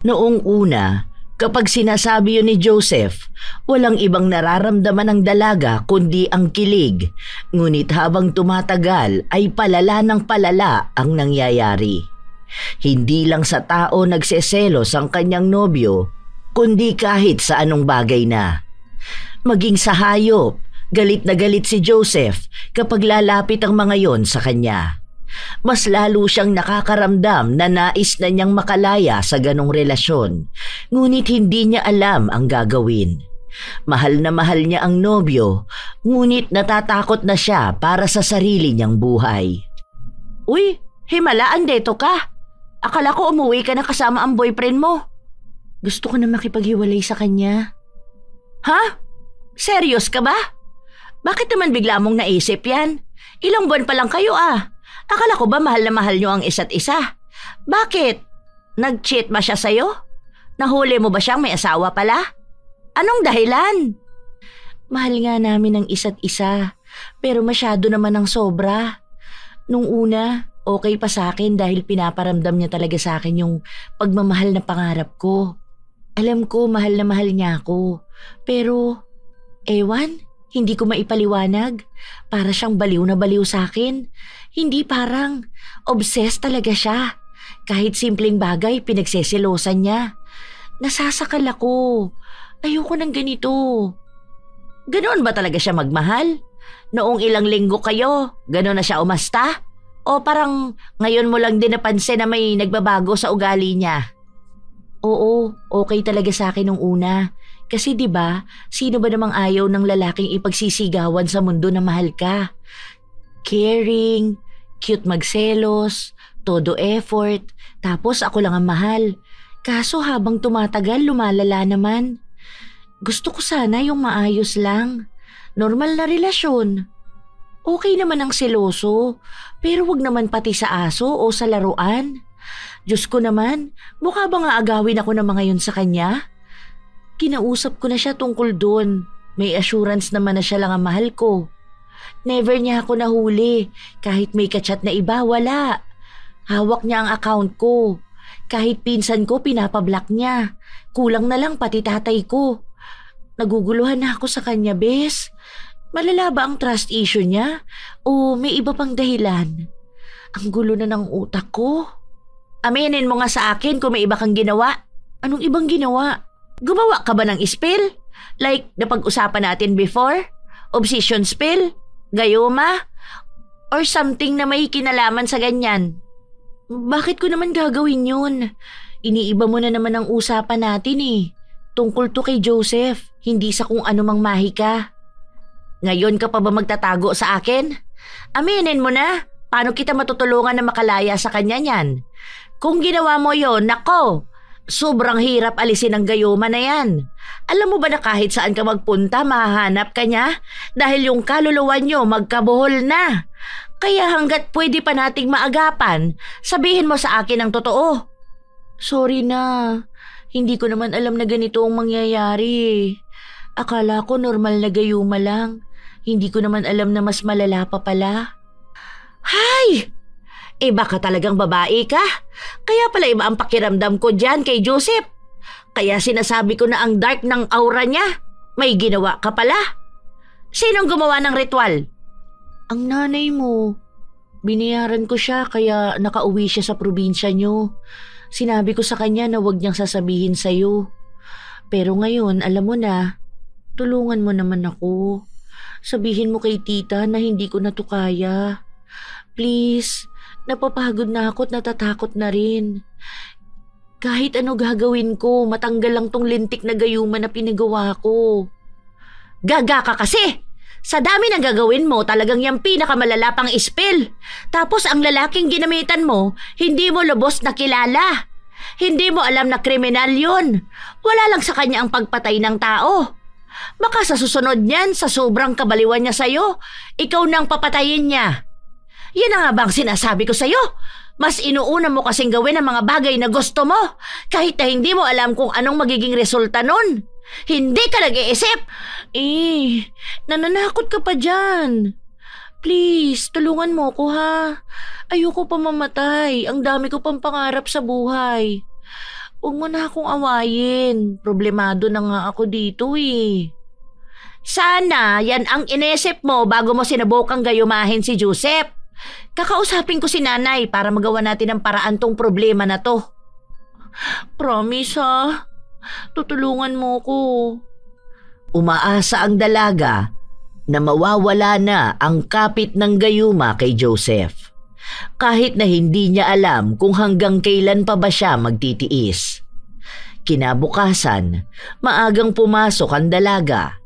Noong una, kapag sinasabi yun ni Joseph, walang ibang nararamdaman ng dalaga kundi ang kilig. Ngunit habang tumatagal ay palala ng palala ang nangyayari. Hindi lang sa tao nagseselos ang kanyang nobyo, kundi kahit sa anong bagay na. Maging sa hayop, galit na galit si Joseph kapag lalapit ang mga yon sa kanya. Mas lalo siyang nakakaramdam na nais na niyang makalaya sa ganong relasyon, ngunit hindi niya alam ang gagawin. Mahal na mahal niya ang nobyo, ngunit natatakot na siya para sa sarili niyang buhay. Uy, himala, andeto ka. Akala ko umuwi ka na kasama ang boyfriend mo. Gusto ko na makipaghiwalay sa kanya. Ha? Serious ka ba? Bakit naman bigla mong naisip yan? Ilang buwan pa lang kayo ah. Akala ko ba mahal na mahal nyo ang isa't isa? Bakit? Nag-cheat ba siya sa'yo? Nahuli mo ba siyang may asawa pala? Anong dahilan? Mahal nga namin ang isa't isa, pero masyado naman ang sobra. Nung una, okay pa sa akin dahil pinaparamdam niya talaga sa akin yung pagmamahal na pangarap ko. Alam ko mahal na mahal niya ako, pero ewan, hindi ko maipaliwanag. Para siyang baliw na baliw sa akin. Hindi, parang obsessed talaga siya. Kahit simpleng bagay, pinagseselosan niya. Nasasakal ako. Ayoko ng ganito. Ganoon ba talaga siya magmahal? Noong ilang linggo kayo, ganoon na siya umasta? O parang ngayon mo lang din napansin na may nagbabago sa ugali niya? Oo, okay talaga sa akin nung una. Kasi 'di ba, sino ba namang ayaw ng lalaking ipagsisigawan sa mundo na mahal ka? Caring, cute magselos, todo effort, tapos ako lang ang mahal. Kaso habang tumatagal, lumalala naman. Gusto ko sana yung maayos lang. Normal na relasyon. Okay naman ang seloso, pero wag naman pati sa aso o sa laruan. Diyos ko naman, mukha ba nga agawin ako ng mga yun sa kanya? Kinausap ko na siya tungkol doon. May assurance naman na siya lang ang mahal ko. Never niya ako nahuli. Kahit may kachat na iba, wala. Hawak niya ang account ko. Kahit pinsan ko, pinapablock niya. Kulang na lang pati tatay ko. Naguguluhan na ako sa kanya, bes. Malala ba ang trust issue niya? O may iba pang dahilan? Ang gulo na ng utak ko. Aminin mo nga sa akin kung may iba kang ginawa. Anong ibang ginawa? Gumawa ka ba ng spill? Like napag-usapan natin before? Obsession spill? Gayuma? Or something na may kinalaman sa ganyan? Bakit ko naman gagawin yun? Iniiba mo na naman ang usapan natin eh. Tungkol to kay Joseph, hindi sa kung anumang mahika. Ngayon ka pa ba magtatago sa akin? Aminin mo na, paano kita matutulungan na makalaya sa kanya niyan? Kung ginawa mo yon, nako, sobrang hirap alisin ang gayuma na yan. Alam mo ba na kahit saan ka magpunta, mahahanap ka niya? Dahil yung kaluluwa niyo magkabuhol na. Kaya hanggat pwede pa nating maagapan, sabihin mo sa akin ang totoo. Sorry na, hindi ko naman alam na ganito ang mangyayari. Akala ko normal na gayuma lang. Hindi ko naman alam na mas malala pa pala. Hay! Baka talagang babae ka. Kaya pala iba ang pakiramdam ko dyan kay Joseph. Kaya sinasabi ko na ang dark ng aura niya. May ginawa ka pala. Sinong gumawa ng ritual? Ang nanay mo. Binayaran ko siya kaya nakauwi siya sa probinsya niyo. Sinabi ko sa kanya na huwag niyang sasabihin sa'yo. Pero ngayon, alam mo na, tulungan mo naman ako. Sabihin mo kay tita na hindi ko na to kaya. Please, napapagod na ako at natatakot na rin. Kahit ano gagawin ko, matanggal lang tong lintik na gayuma na pinagawa ko. Gaga ka kasi! Sa dami ng gagawin mo, talagang yung pinakamalala pang ispil. Tapos ang lalaking ginamitan mo, hindi mo lubos na kilala. Hindi mo alam na kriminal yun. Wala lang sa kanya ang pagpatay ng tao. Baka sa susunod niyan, sa sobrang kabaliwan niya sa'yo, ikaw nang papatayin niya. Yan ang nga bang sinasabi ko sa'yo? Mas inuuna mo kasing gawin ang mga bagay na gusto mo, kahit na hindi mo alam kung anong magiging resulta nun. Hindi ka nag-iisip? Nananakot ka pa dyan. Please, tulungan mo ko ha. Ayoko pa mamatay. Ang dami ko pang pangarap sa buhay. Huwag mo na akong awayin. Problemado na nga ako dito eh. Sana yan ang inisip mo bago mo sinubukang gayumahin si Joseph. Kakausapin ko si nanay para magawa natin ng paraan tong problema na to. Promise ha. Tutulungan mo ko. Umaasa ang dalaga na mawawala na ang kapit ng gayuma kay Joseph. Kahit na hindi niya alam kung hanggang kailan pa ba siya magtitiis. Kinabukasan, maagang pumasok ang dalaga.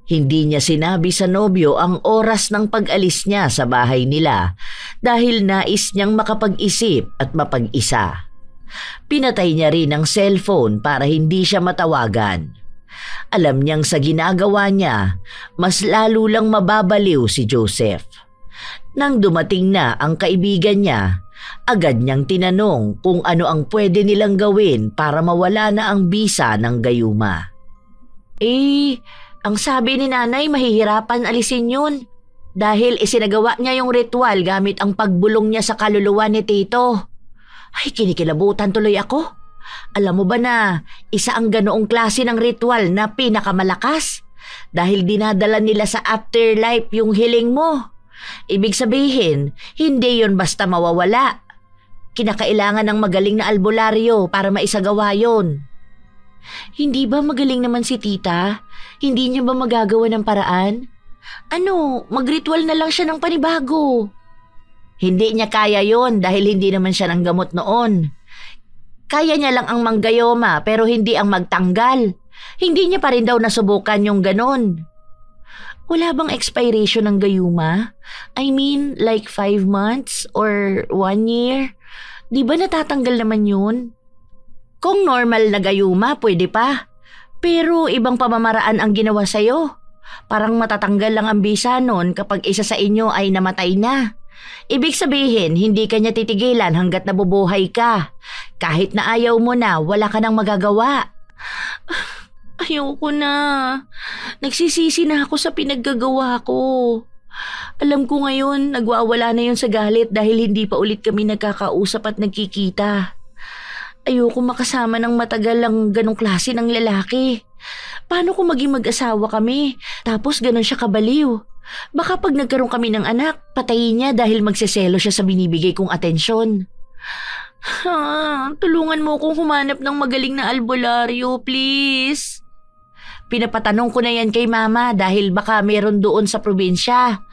Hindi niya sinabi sa nobyo ang oras ng pag-alis niya sa bahay nila dahil nais niyang makapag-isip at mapag-isa. Pinatay niya rin ang cellphone para hindi siya matawagan. Alam niyang sa ginagawa niya, mas lalo lang mababaliw si Joseph. Nang dumating na ang kaibigan niya, agad niyang tinanong kung ano ang pwede nilang gawin para mawala na ang bisa ng gayuma. Ang sabi ni nanay mahihirapan alisin yun. Dahil isinagawa niya yung ritual gamit ang pagbulong niya sa kaluluwa ni Tito. Ay, kinikilabutan tuloy ako. Alam mo ba na isa ang ganoong klase ng ritual na pinakamalakas? Dahil dinadala nila sa afterlife yung hiling mo. Ibig sabihin, hindi yon basta mawawala. Kinakailangan ng magaling na albularyo para maisagawa yon. Hindi ba magaling naman si tita? Hindi niya ba magagawa ng paraan? Magritual na lang siya ng panibago. Hindi niya kaya yon dahil hindi naman siya ng gamot noon. Kaya niya lang ang manggayoma pero hindi ang magtanggal. Hindi niya pa rin daw nasubukan yung ganon. Wala bang expiration ng gayuma? I mean, like 5 months or 1 year? Di ba natatanggal naman yun? Kung normal na gayuma, pwede pa. Pero ibang pamamaraan ang ginawa sa'yo. Parang matatanggal lang ang bisa nun kapag isa sa inyo ay namatay na. Ibig sabihin, hindi ka niya titigilan hanggat nabubuhay ka. Kahit na ayaw mo na, wala ka nang magagawa. Ayoko na. Nagsisisi na ako sa pinaggagawa ko. Alam ko ngayon, nagwawala na yun sa galit dahil hindi pa ulit kami nagkakausap at nagkikita. Ayoko makasama ng matagal ang ganong klase ng lalaki. Paano kung maging mag-asawa kami, tapos ganon siya kabaliw? Baka pag nagkaroon kami ng anak, patayin niya dahil magseselo siya sa binibigay kong atensyon. Tulungan mo kong humanap ng magaling na albularyo, please. Pinapatanong ko na yan kay mama dahil baka meron doon sa probinsya.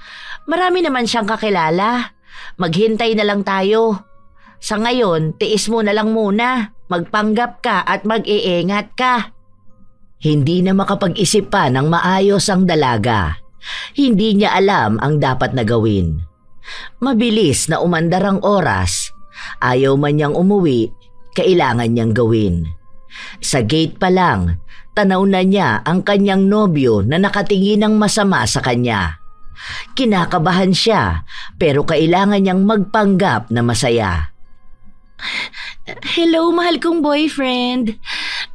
Marami naman siyang kakilala. Maghintay na lang tayo. Sa ngayon, tiis mo na lang muna. Magpanggap ka at mag-iingat ka. Hindi na makapag-isip pa ng maayos ang dalaga. Hindi niya alam ang dapat na gawin. Mabilis na umandar ang oras. Ayaw man niyang umuwi, kailangan niyang gawin. Sa gate pa lang, tanaw na niya ang kanyang nobyo na nakatingin ng masama sa kanya. Kinakabahan siya pero kailangan niyang magpanggap na masaya. Hello, mahal kong boyfriend.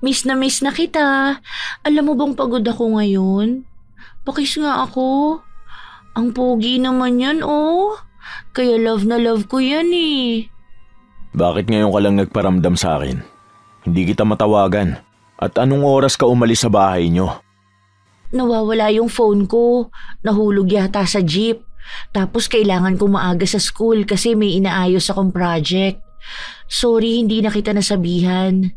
Miss na kita. Alam mo bang pagod ako ngayon? Pakis nga ako. Ang pogi naman yan, oh. Kaya love na love ko yan eh. Bakit ngayon ka lang nagparamdam sa akin? Hindi kita matawagan. At anong oras ka umalis sa bahay nyo? Nawawala yung phone ko. Nahulog yata sa jeep. Tapos kailangan ko maaga sa school kasi may inaayos akong project. Sorry, hindi na kita nasabihan.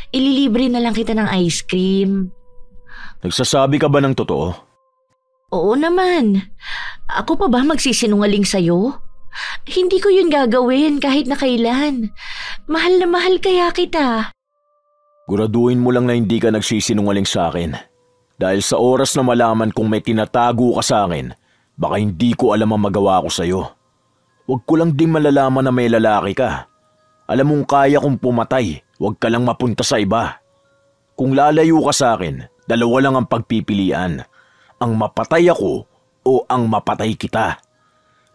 Ililibre na lang kita ng ice cream. Nagsasabi ka ba ng totoo? Oo naman. Ako pa ba magsisinungaling sa'yo? Hindi ko yun gagawin kahit na kailan. Mahal na mahal kaya kita. Guraduhin mo lang na hindi ka nagsisinungaling sa akin. Dahil sa oras na malaman kung may tinatago ka sa akin, baka hindi ko alam ang magawa ko sa'yo. Huwag ko lang ding malalaman na may lalaki ka. Alam mong kaya kong pumatay, huwag ka lang mapunta sa iba. Kung lalayo ka sa akin, dalawa lang ang pagpipilian. Ang mapatay ako o ang mapatay kita.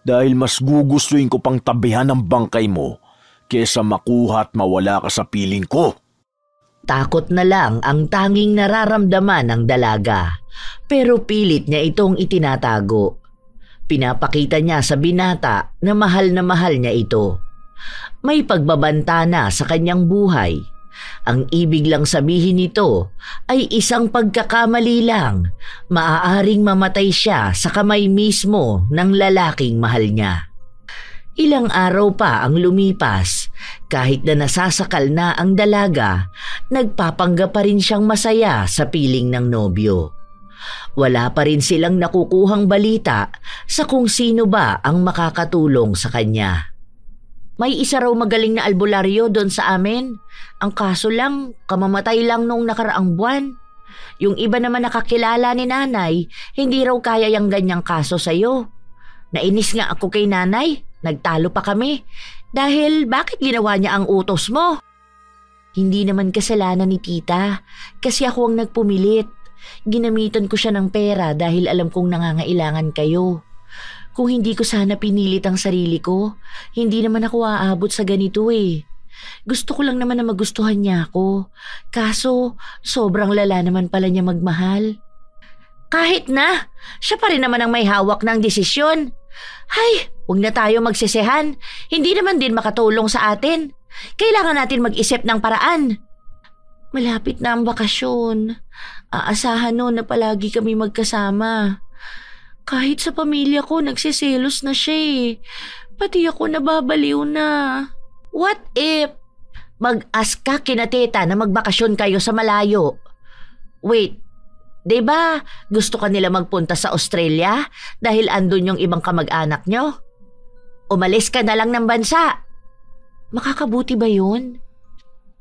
Dahil mas gugustuhin ko pang tabihan ang bangkay mo kesa makuha at mawala ka sa piling ko. Takot na lang ang tanging nararamdaman ng dalaga, pero pilit niya itong itinatago. Pinapakita niya sa binata na mahal niya ito. May pagbabanta na sa kanyang buhay. Ang ibig lang sabihin nito ay isang pagkakamali lang. Maaaring mamatay siya sa kamay mismo ng lalaking mahal niya. Ilang araw pa ang lumipas. Kahit na nasasakal na ang dalaga, nagpapanggap pa rin siyang masaya sa piling ng nobyo. Wala pa rin silang nakukuhang balita sa kung sino ba ang makakatulong sa kanya. May isa raw magaling na albularyo doon sa amin. Ang kaso lang, kamamatay lang nung nakaraang buwan. Yung iba naman nakakilala ni nanay, hindi raw kaya yung ganyang kaso sa'yo. Nainis nga ako kay nanay, nagtalo pa kami. Dahil bakit ginawa niya ang utos mo? Hindi naman kasalanan ni tita, kasi ako ang nagpumilit. Ginamitan ko siya ng pera dahil alam kong nangangailangan kayo. Kung hindi ko sana pinilit ang sarili ko, hindi naman ako aabot sa ganito eh. Gusto ko lang naman na magustuhan niya ako. Kaso, sobrang lala naman pala niya magmahal. Kahit na, siya pa rin naman ang may hawak ng desisyon. Hay, huwag na tayo magsisehan. Hindi naman din makatulong sa atin. Kailangan natin mag-isip ng paraan. Malapit na ang bakasyon. Aasahan no na palagi kami magkasama. Kahit sa pamilya ko, nagsiselos na siya eh. Pati ako nababaliw na. What if mag-ask ka kina teta na magbakasyon kayo sa malayo? Wait, diba gusto ka nila magpunta sa Australia dahil andun yung ibang kamag-anak nyo? Umalis ka na lang ng bansa. Makakabuti ba yun?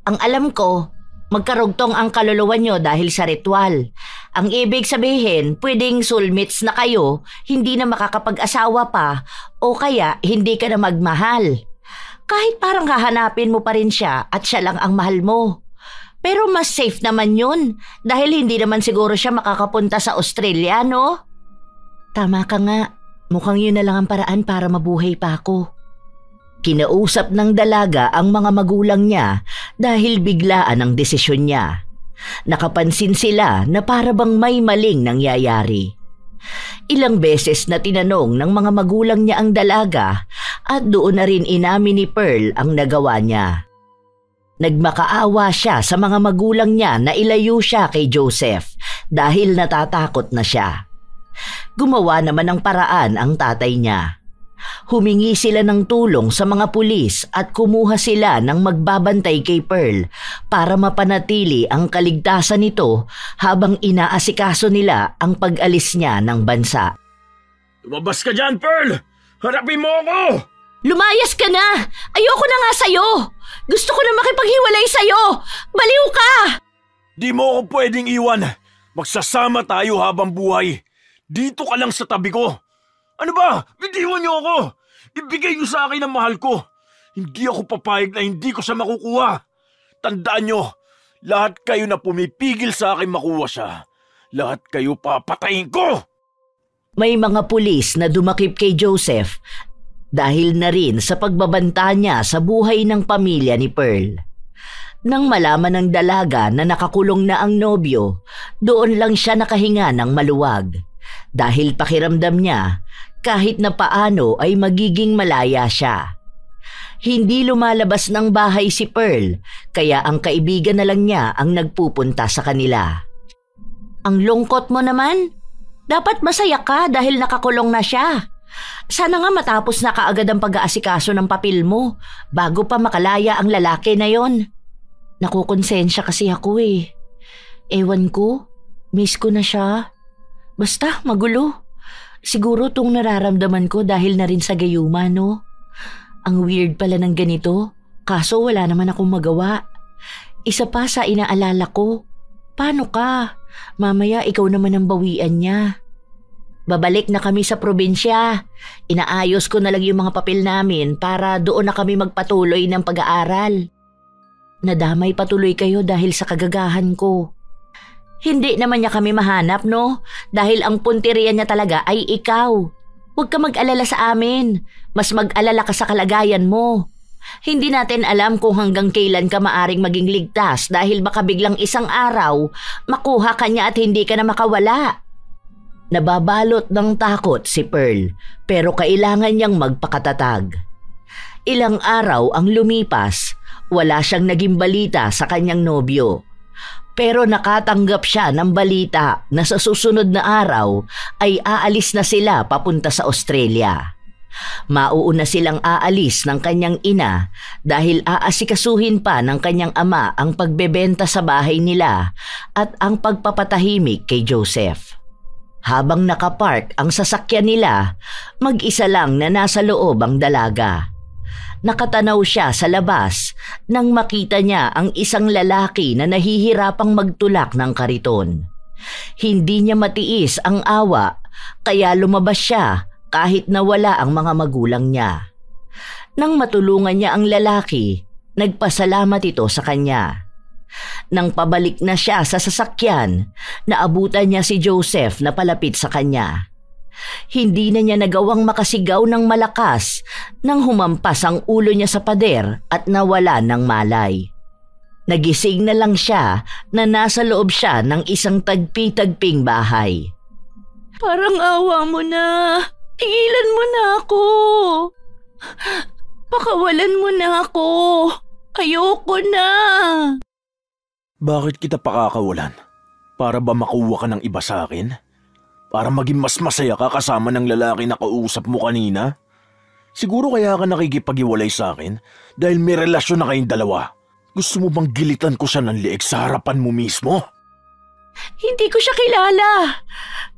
Ang alam ko, magkarugtong ang kaluluwa nyo dahil sa ritual. Ang ibig sabihin, pwedeng soulmates na kayo, hindi na makakapag-asawa pa, o kaya hindi ka na magmahal. Kahit parang hahanapin mo pa rin siya at siya lang ang mahal mo. Pero mas safe naman yun, dahil hindi naman siguro siya makakapunta sa Australia, no? Tama ka nga, mukhang yun na lang ang paraan para mabuhay pa ako. Kinausap ng dalaga ang mga magulang niya dahil biglaan ang desisyon niya. Nakapansin sila na para bang may maling nangyayari. Ilang beses na tinanong ng mga magulang niya ang dalaga at doon na rin inamin ni Pearl ang nagawa niya. Nagmakaawa siya sa mga magulang niya na ilayo siya kay Joseph dahil natatakot na siya. Gumawa naman ng paraan ang tatay niya. Humingi sila ng tulong sa mga pulis at kumuha sila ng magbabantay kay Pearl para mapanatili ang kaligtasan nito habang inaasikaso nila ang pag-alis niya ng bansa. Lumabas ka dyan, Pearl! Harapin mo ako! Lumayas ka na! Ayoko na nga sa'yo! Gusto ko na makipaghiwalay sa'yo! Baliw ka! Di mo ako pwedeng iwan. Magsasama tayo habang buhay. Dito ka lang sa tabi ko. Ano ba? Bitiwan niyo ako! Ibigay niyo sa akin ang mahal ko. Hindi ako papayag na hindi ko siya makukuha. Tandaan niyo, lahat kayo na pumipigil sa akin makuha siya. Lahat kayo papatayin ko! May mga pulis na dumakip kay Joseph dahil na rin sa pagbabanta niya sa buhay ng pamilya ni Pearl. Nang malaman ng dalaga na nakakulong na ang nobyo, doon lang siya nakahinga ng maluwag. Dahil pakiramdam niya, kahit na paano ay magiging malaya siya. Hindi lumalabas ng bahay si Pearl, kaya ang kaibigan na lang niya ang nagpupunta sa kanila. Ang lungkot mo naman. Dapat masaya ka dahil nakakulong na siya. Sana nga matapos na kaagad ang pag-aasikaso ng papel mo bago pa makalaya ang lalaki na yon. Nakukonsensya kasi ako eh. Ewan ko, miss ko na siya. Basta magulo. Siguro tong nararamdaman ko dahil na rin sa gayuma, no? Ang weird pala ng ganito, kaso wala naman akong magawa. Isa pa sa inaalala ko, paano ka? Mamaya ikaw naman ang bawian niya. Babalik na kami sa probinsya. Inaayos ko na lang yung mga papel namin para doon na kami magpatuloy ng pag-aaral. Nadamay patuloy kayo dahil sa kagagahan ko. Hindi naman niya kami mahanap, no? Dahil ang punteriya niya talaga ay ikaw. Huwag ka mag-alala sa amin. Mas mag-alala ka sa kalagayan mo. Hindi natin alam kung hanggang kailan ka maaring maging ligtas dahil baka biglang isang araw makuha ka niya at hindi ka na makawala. Nababalot ng takot si Pearl pero kailangan niyang magpakatatag. Ilang araw ang lumipas, wala siyang naging balita sa kanyang nobyo. Pero nakatanggap siya ng balita na sa susunod na araw ay aalis na sila papunta sa Australia. Mauuna silang aalis ng kanyang ina dahil aasikasuhin pa ng kanyang ama ang pagbebenta sa bahay nila at ang pagpapatahimik kay Joseph. Habang nakapark ang sasakyan nila, mag-isa lang na nasa loob ang dalaga. Nakatanaw siya sa labas nang makita niya ang isang lalaki na nahihirapang magtulak ng kariton. Hindi niya matiis ang awa kaya lumabas siya kahit nawala ang mga magulang niya. Nang matulungan niya ang lalaki, nagpasalamat ito sa kanya. Nang pabalik na siya sa sasakyan, naabutan niya si Joseph na palapit sa kanya. Hindi na niya nagawang makasigaw ng malakas nang humampas ang ulo niya sa pader at nawala ng malay. Nagising na lang siya na nasa loob siya ng isang tagpi-tagping bahay. Parang awa mo na. Tigilan mo na ako. Pakawalan mo na ako. Ayoko na. Bakit kita pakakawalan? Para ba makuha ka ng iba sa akin? Para maging mas masaya ka kasama ng lalaki na kausap mo kanina? Siguro kaya ka nakikipag-iwalay sa akin dahil may relasyon na kayong dalawa. Gusto mo bang gilitan ko siya ng liig sa harapan mo mismo? Hindi ko siya kilala.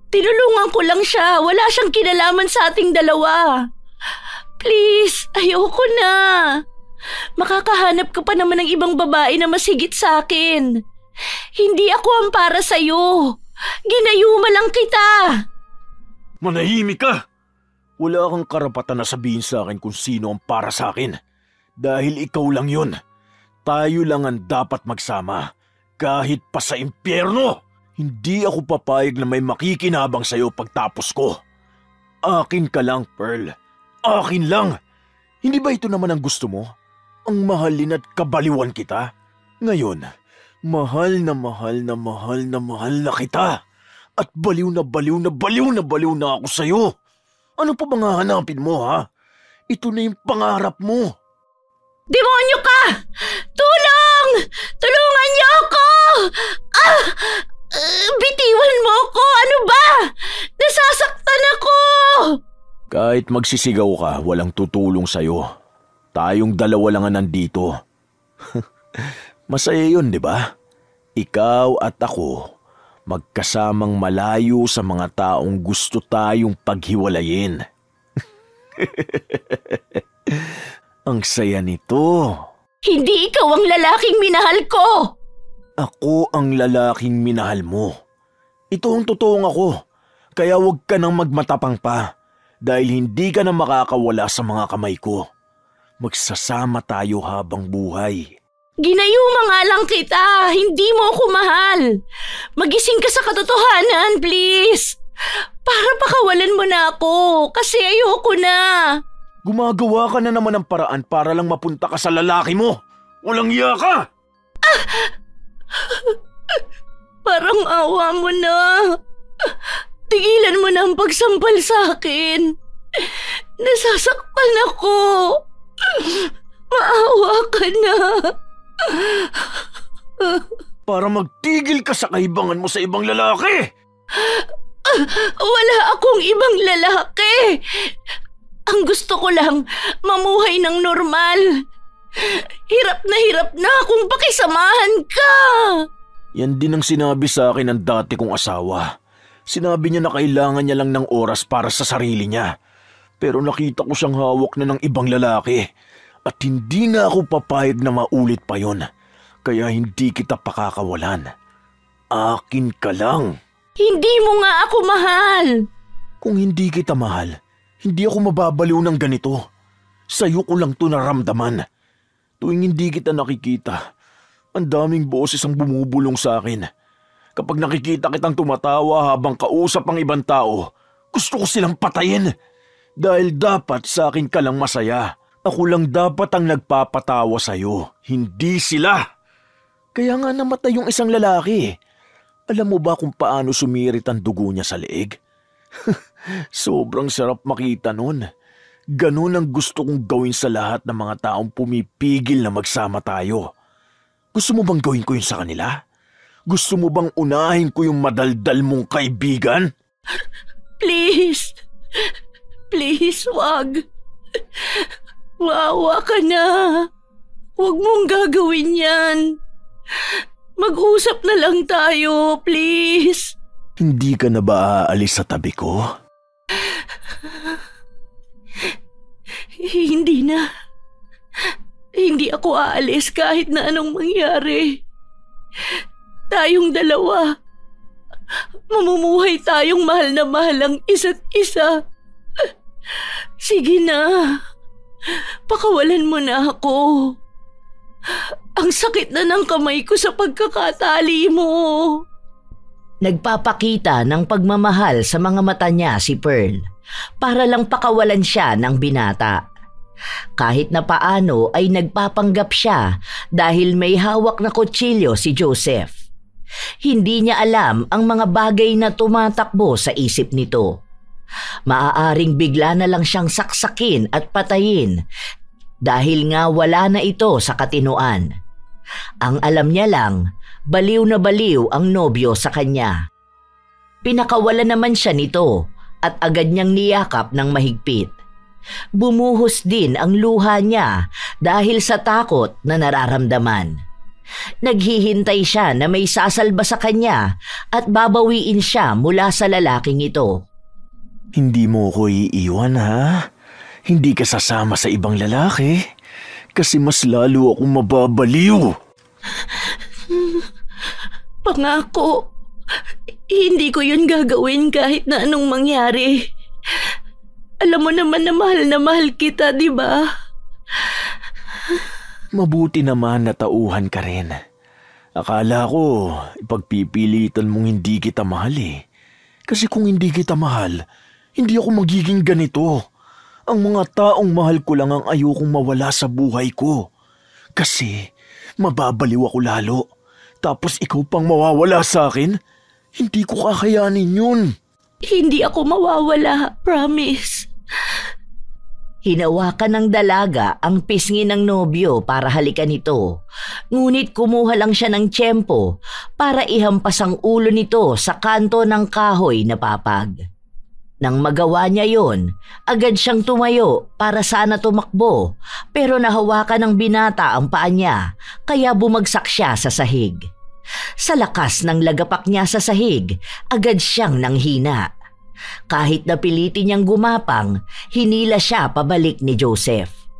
Tinulungan ko lang siya. Wala siyang kinalaman sa ating dalawa. Please, ayoko na. Makakahanap ka pa naman ng ibang babae na mas higit sa akin. Hindi ako ang para sa'yo. Ginayuma lang kita. Manahimik ka! Wala kang karapatan na sabihin sa akin kung sino ang para sa akin. Dahil ikaw lang yun. Tayo lang ang dapat magsama. Kahit pa sa impyerno. Hindi ako papayag na may makikinabang sa'yo pagtapos ko. Akin ka lang, Pearl. Akin lang. Hindi ba ito naman ang gusto mo? Ang mahalin at kabaliwan kita? Ngayon, mahal na mahal na mahal na mahal na kita. At baliw na baliw na baliw na baliw na ako sa'yo. Ano pa bang hahanapin mo, ha? Ito na yung pangarap mo. Demonyo ka! Tulong! Tulungan niyo ako! Bitiwan mo ako! Ano ba? Nasasaktan ako! Kahit magsisigaw ka, walang tutulong sa'yo. Tayong dalawa lang ang nandito. Masaya yun, di ba? Ikaw at ako, magkasamang malayo sa mga taong gusto tayong paghiwalayin. Ang saya nito. Hindi ikaw ang lalaking minahal ko! Ako ang lalaking minahal mo. Ito ang totoong ako. Kaya huwag ka nang magmatapang pa. Dahil hindi ka na makakawala sa mga kamay ko. Magsasama tayo habang buhay. Ginayuma nga lang kita. Hindi mo ako mahal. Magising ka sa katotohanan, please. Para pakawalan mo na ako. Kasi ayoko na. Gumagawa ka na naman ng paraan para lang mapunta ka sa lalaki mo. Walang iya ka! Parang awa mo na. Tigilan mo na ang pagsampal sa akin. Nasasaktan ako. Maawa ka na. Para magtigil ka sa kaibangan mo sa ibang lalaki. Wala akong ibang lalaki. Ang gusto ko lang, mamuhay ng normal. Hirap na akong pakisamahan ka. Yan din ang sinabi sa akin ng dati kong asawa. Sinabi niya na kailangan niya lang ng oras para sa sarili niya. Pero nakita ko siyang hawak na ng ibang lalaki. At hindi nga ako papayag na maulit pa yon. Kaya hindi kita pakakawalan. Akin ka lang. Hindi mo nga ako mahal. Kung hindi kita mahal, hindi ako mababaliw ng ganito. Sa'yo ko lang to naramdaman. Tuwing hindi kita nakikita, ang daming boses ang bumubulong sa akin. Kapag nakikita kitang tumatawa habang kausap ang ibang tao, gusto ko silang patayin. Dahil dapat sa akin ka lang masaya Ako lang dapat ang nagpapatawa sa'yo, hindi sila. Kaya nga namatay yung isang lalaki. Alam mo ba kung paano sumirit ang dugo niya sa leeg? Sobrang sarap makita nun. Ganun ang gusto kong gawin sa lahat ng mga taong pumipigil na magsama tayo. Gusto mo bang gawin ko yun sa kanila? Gusto mo bang unahin ko yung madaldal mong kaibigan? Please! Please, wag! Maawa ka na! Huwag mong gagawin yan! Mag-usap na lang tayo, please! Hindi ka na ba aalis sa tabi ko? Hindi na. Hindi ako aalis kahit na anong mangyari. Tayong dalawa. Mamumuhay tayong mahal na mahal ang isa't isa. Sige na. Pakawalan mo na ako. Ang sakit na ng kamay ko sa pagkakatali mo. Nagpapakita ng pagmamahal sa mga mata niya si Pearl para lang pakawalan siya ng binata. Kahit na paano ay nagpapanggap siya dahil may hawak na kutsilyo si Joseph. Hindi niya alam ang mga bagay na tumatakbo sa isip nito. Maaaring bigla na lang siyang saksakin at patayin dahil nga wala na ito sa katinuan. Ang alam niya lang, baliw na baliw ang nobyo sa kanya. Pinakawala naman siya nito at agad niyang niyakap ng mahigpit. Bumuhos din ang luha niya dahil sa takot na nararamdaman. Naghihintay siya na may sasalba sa kanya at babawiin siya mula sa lalaking ito. Hindi mo ko iiwan, ha? Hindi ka sasama sa ibang lalaki? Kasi mas lalo akong mababaliw. Pangako, hindi ko yun gagawin kahit na anong mangyari. Alam mo naman na mahal kita, di ba? Mabuti naman na tauhan ka rin. Akala ko, ipagpipilitan mong hindi kita mahal eh. Kasi kung hindi kita mahal, hindi ako magiging ganito. Ang mga taong mahal ko lang ang ayokong mawala sa buhay ko. Kasi mababaliw ako lalo. Tapos ikaw pang mawawala sa akin? Hindi ko kakayanin yun. Hindi ako mawawala, promise. Hinawakan ng dalaga ang pisngi ng nobyo para halikan ito. Ngunit kumuha lang siya ng tiyempo para ihampas ang ulo nito sa kanto ng kahoy na papag. Nang magawa niya yon, agad siyang tumayo para sana tumakbo pero nahawakan ng binata ang paa niya kaya bumagsak siya sa sahig. Sa lakas ng lagapak niya sa sahig, agad siyang nanghina. Kahit napilitin niyang gumapang, hinila siya pabalik ni Joseph.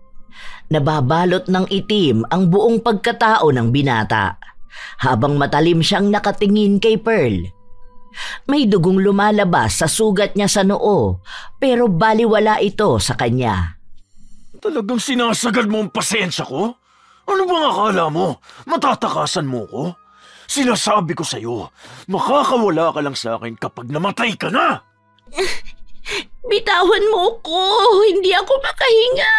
Nababalot ng itim ang buong pagkatao ng binata, habang matalim siyang nakatingin kay Pearl. May dugong lumalabas sa sugat niya sa noo, pero baliwala ito sa kanya. Talagang sinasagad mo ang pasensya ko? Ano bang akala mo? Matatakasan mo ko? Sinasabi ko sa'yo, makakawala ka lang sa akin kapag namatay ka na! Bitawan mo ko! Hindi ako makahinga!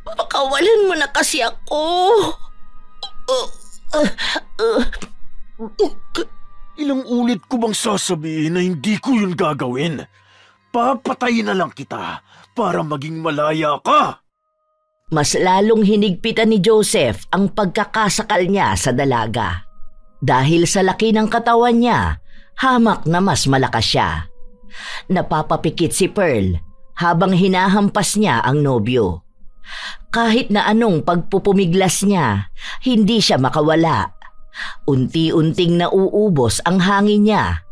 Pakawalan mo na kasi ako! Ilang ulit ko bang sasabihin na hindi ko yun gagawin? Papatayin na lang kita para maging malaya ka! Mas lalong hinigpitan ni Joseph ang pagkakasakal niya sa dalaga. Dahil sa laki ng katawan niya, hamak na mas malakas siya. Napapapikit si Pearl habang hinahampas niya ang nobyo. Kahit na anong pagpupumiglas niya, hindi siya makawala. Unti-unting nauubos ang hangin niya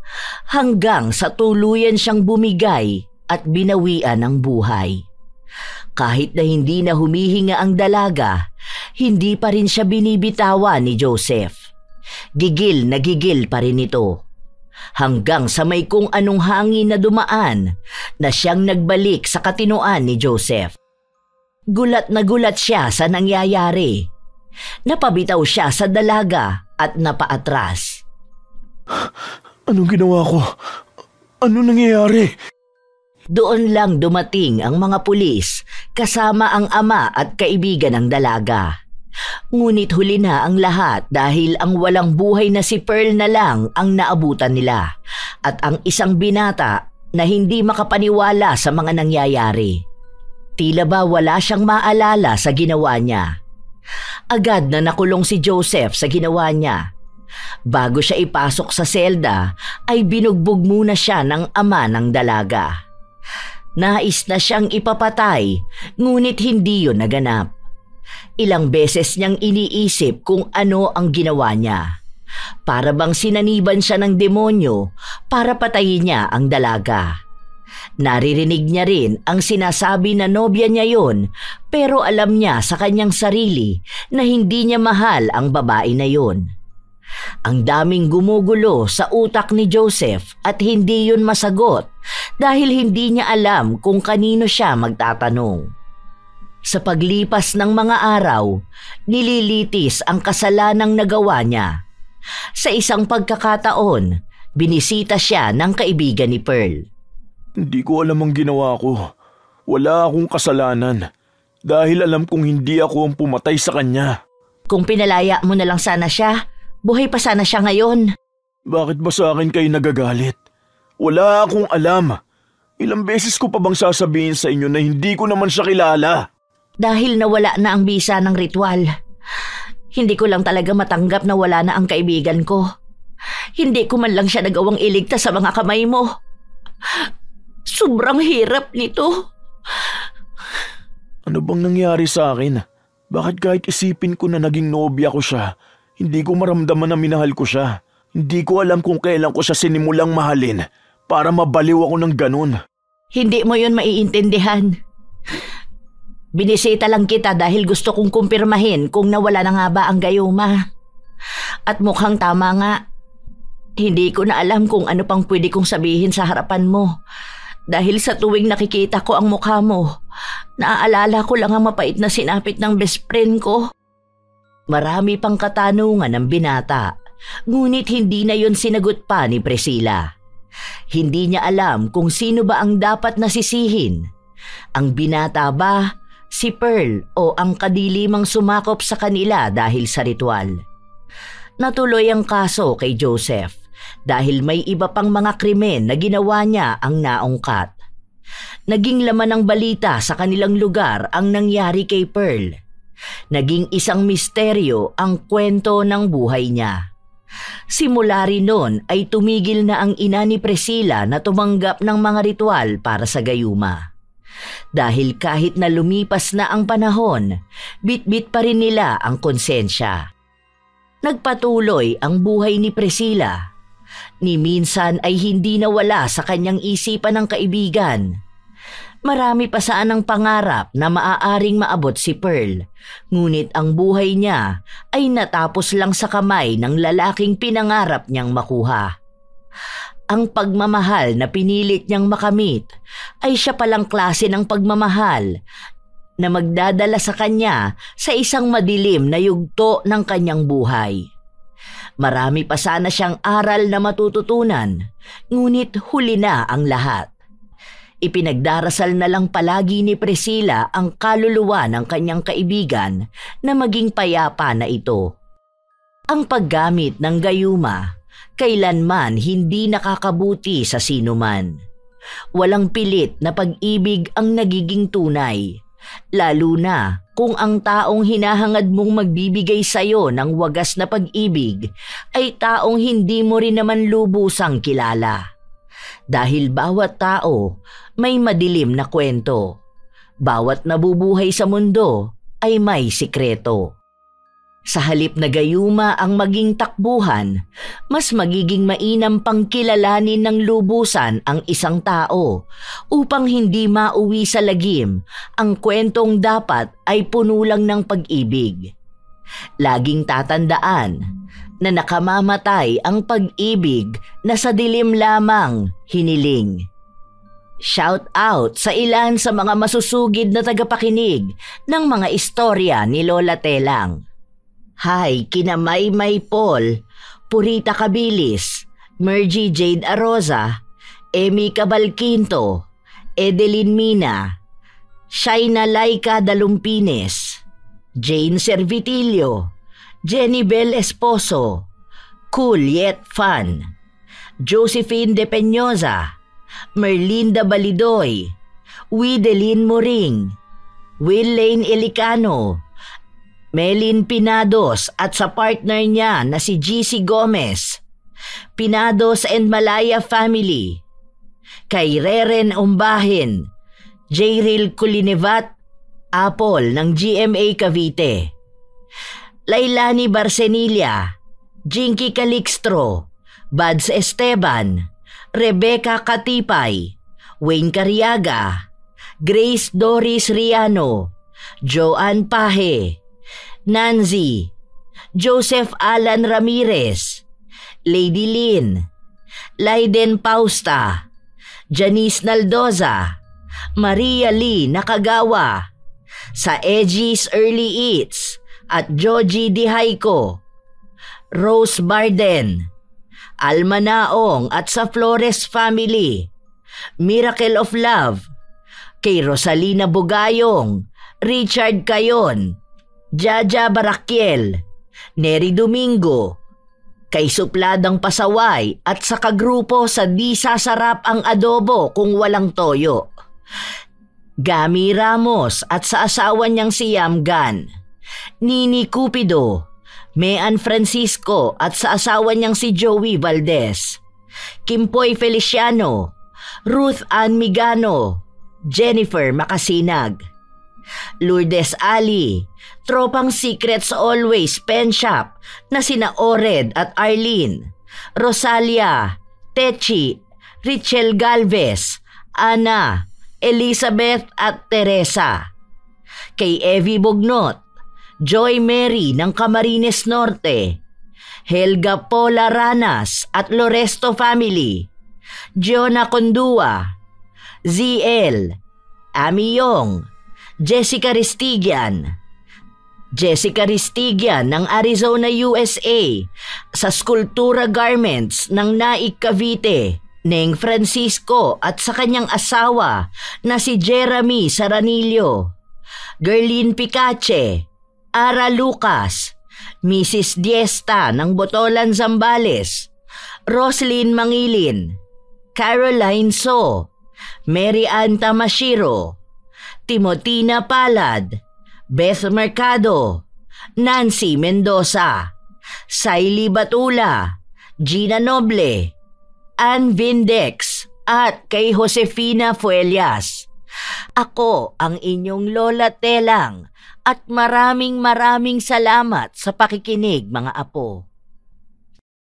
hanggang sa tuluyan siyang bumigay at binawian ng buhay. Kahit na hindi na humihinga ang dalaga, hindi pa rin siya binibitawan ni Joseph. Gigil na gigil pa rin ito. Hanggang sa may kung anong hangin na dumaan na siyang nagbalik sa katinuan ni Joseph. Gulat na gulat siya sa nangyayari. Napabitaw siya sa dalaga at napaatras. Anong ginawa ko? Ano nangyayari? Doon lang dumating ang mga pulis kasama ang ama at kaibigan ng dalaga. Ngunit huli na ang lahat dahil ang walang buhay na si Pearl na lang ang naabutan nila at ang isang binata na hindi makapaniwala sa mga nangyayari. Tila ba wala siyang maalala sa ginawa niya. Agad na nakulong si Joseph sa ginawa niya. Bago siya ipasok sa selda ay binugbog muna siya ng ama ng dalaga. Nais na siyang ipapatay ngunit hindi yun naganap. Ilang beses niyang iniisip kung ano ang ginawa niya. Para bang sinaniban siya ng demonyo para patayin niya ang dalaga. Naririnig niya rin ang sinasabi na nobya niya yon, pero alam niya sa kanyang sarili na hindi niya mahal ang babae na yon. Ang daming gumugulo sa utak ni Joseph at hindi yun masagot dahil hindi niya alam kung kanino siya magtatanong. Sa paglipas ng mga araw, nililitis ang kasalanang nagawa niya. Sa isang pagkakataon, binisita siya ng kaibigan ni Pearl. Hindi ko alam ang ginawa ko. Wala akong kasalanan. Dahil alam kong hindi ako ang pumatay sa kanya. Kung pinalaya mo na lang sana siya, buhay pa sana siya ngayon. Bakit ba sa akin kayo nagagalit? Wala akong alam. Ilang beses ko pa bang sasabihin sa inyo na hindi ko naman siya kilala? Dahil nawala na ang bisa ng ritual. Hindi ko lang talaga matanggap na wala na ang kaibigan ko. Hindi ko man lang siya nagawang iligtas sa mga kamay mo. Sobrang hirap nito. Ano bang nangyari sa akin? Bakit kahit isipin ko na naging nobya ko siya, hindi ko maramdaman na minahal ko siya? Hindi ko alam kung kailan ko siya sinimulang mahalin para mabaliw ako ng ganun. Hindi mo yun maiintindihan. Binisita lang kita dahil gusto kong kumpirmahin kung nawala na nga ba ang gayuma. At mukhang tama nga. Hindi ko na alam kung ano pang pwede kong sabihin sa harapan mo. Dahil sa tuwing nakikita ko ang mukha mo, naaalala ko lang ang mapait na sinapit ng best friend ko. Marami pang katanungan ng binata, ngunit hindi na yon sinagot pa ni Priscilla. Hindi niya alam kung sino ba ang dapat nasisihin. Ang binata ba, si Pearl o ang kadilimang sumakop sa kanila dahil sa ritual? Natuloy ang kaso kay Joseph dahil may iba pang mga krimen na ginawa niya ang naungkat. Naging laman ng balita sa kanilang lugar ang nangyari kay Pearl. Naging isang misteryo ang kwento ng buhay niya. Simula rin noon ay tumigil na ang ina ni Priscilla na tumanggap ng mga ritual para sa gayuma. Dahil kahit na lumipas na ang panahon, bit-bit pa rin nila ang konsensya. Nagpatuloy ang buhay ni Priscilla. Ni minsan ay hindi nawala sa kanyang isipan ng kaibigan. Marami pa saan ang pangarap na maaaring maabot si Pearl, ngunit ang buhay niya ay natapos lang sa kamay ng lalaking pinangarap niyang makuha. Ang pagmamahal na pinilit niyang makamit ay siya palang klase ng pagmamahal na magdadala sa kanya sa isang madilim na yugto ng kanyang buhay. Marami pa sana siyang aral na matututunan, ngunit huli na ang lahat. Ipinagdarasal na lang palagi ni Priscilla ang kaluluwa ng kanyang kaibigan na maging payapa na ito. Ang paggamit ng gayuma kailanman hindi nakakabuti sa sinuman. Walang pilit na pag-ibig ang nagiging tunay, lalo na kung ang taong hinahangad mong magbibigay sa'yo ng wagas na pag-ibig ay taong hindi mo rin naman lubusang kilala. Dahil bawat tao may madilim na kwento. Bawat nabubuhay sa mundo ay may sikreto. Sa halip na gayuma ang maging takbuhan, mas magiging mainam pang kilalanin ng lubusan ang isang tao upang hindi mauwi sa lagim ang kwentong dapat ay puno lang ng pag-ibig. Laging tatandaan na nakamamatay ang pag-ibig na sa dilim lamang hiniling. Shout out sa ilan sa mga masusugid na tagapakinig ng mga istorya ni Lola Telang. Hi, kina Maymay Paul, Purita Cabilis, Mergy Jade Aroza, Emmy Cabalquinto, Edeline Mina, Shaina Laika Dalumpines, Jane Servitilio, Jenny Bel Esposo, Cool Yet Fun, Josephine De Peñosa, Merlinda Balidoy, Wideline Moring, Will Lane Elicano, Melin Pinados at sa partner niya na si GC Gomez, Pinados and Malaya Family, kay Reren Umbahin, Jayril Culinevat, Apple ng GMA Cavite, Lailani Barcenilla, Jinky Calixtro, Buds Esteban, Rebecca Katipay, Wayne Cariaga, Grace Doris Riano, Joanne Pahe, Nancy, Joseph Alan Ramirez, Lady Lynn, Leiden Pausta, Janice Naldoza, Maria Lee Nakagawa, sa Edgy's Early Eats at Joji Dihayko, Rose Barden, Alma Naong at sa Flores Family, Miracle of Love, kay Rosalina Bugayong, Richard Cayon, Jaja Barakiel, Neri Domingo, kay Supladang Pasaway at sa kagrupo sa Di Sasarap ang Adobo kung walang toyo, Gami Ramos at sa asawa niyang si Yamgan, Nini Cupido, Mean Francisco at sa asawa niyang si Joey Valdez, Kimpoy Feliciano, Ruth Ann Migano, Jennifer Makasinag, Lourdes Ali, Tropang Secrets Always Pen Shop na sina Ored at Arlene, Rosalia, Techi, Richel Galvez, Ana, Elizabeth at Teresa, kay Evie Bognot, Joy Mary ng Camarines Norte, Helga Paula Ranas at Loresto Family, Giona Condua, ZL, Ami Yong, Jessica Ristigian, ng Arizona, USA, sa Skulptura Garments ng Naik Cavite, Neng Francisco at sa kanyang asawa na si Jeremy Saranillo, Gerlin Picache, Ara Lucas, Mrs. Diesta ng Botolan, Zambales, Roslyn Mangilin, Caroline So, Mary Ann Tamashiro, Timotina Palad, Beth Mercado, Nancy Mendoza, Saily Batula, Gina Noble, Ann Vindex at kay Josefina Fuelias. Ako ang inyong Lola Telang at maraming salamat sa pakikinig, mga apo.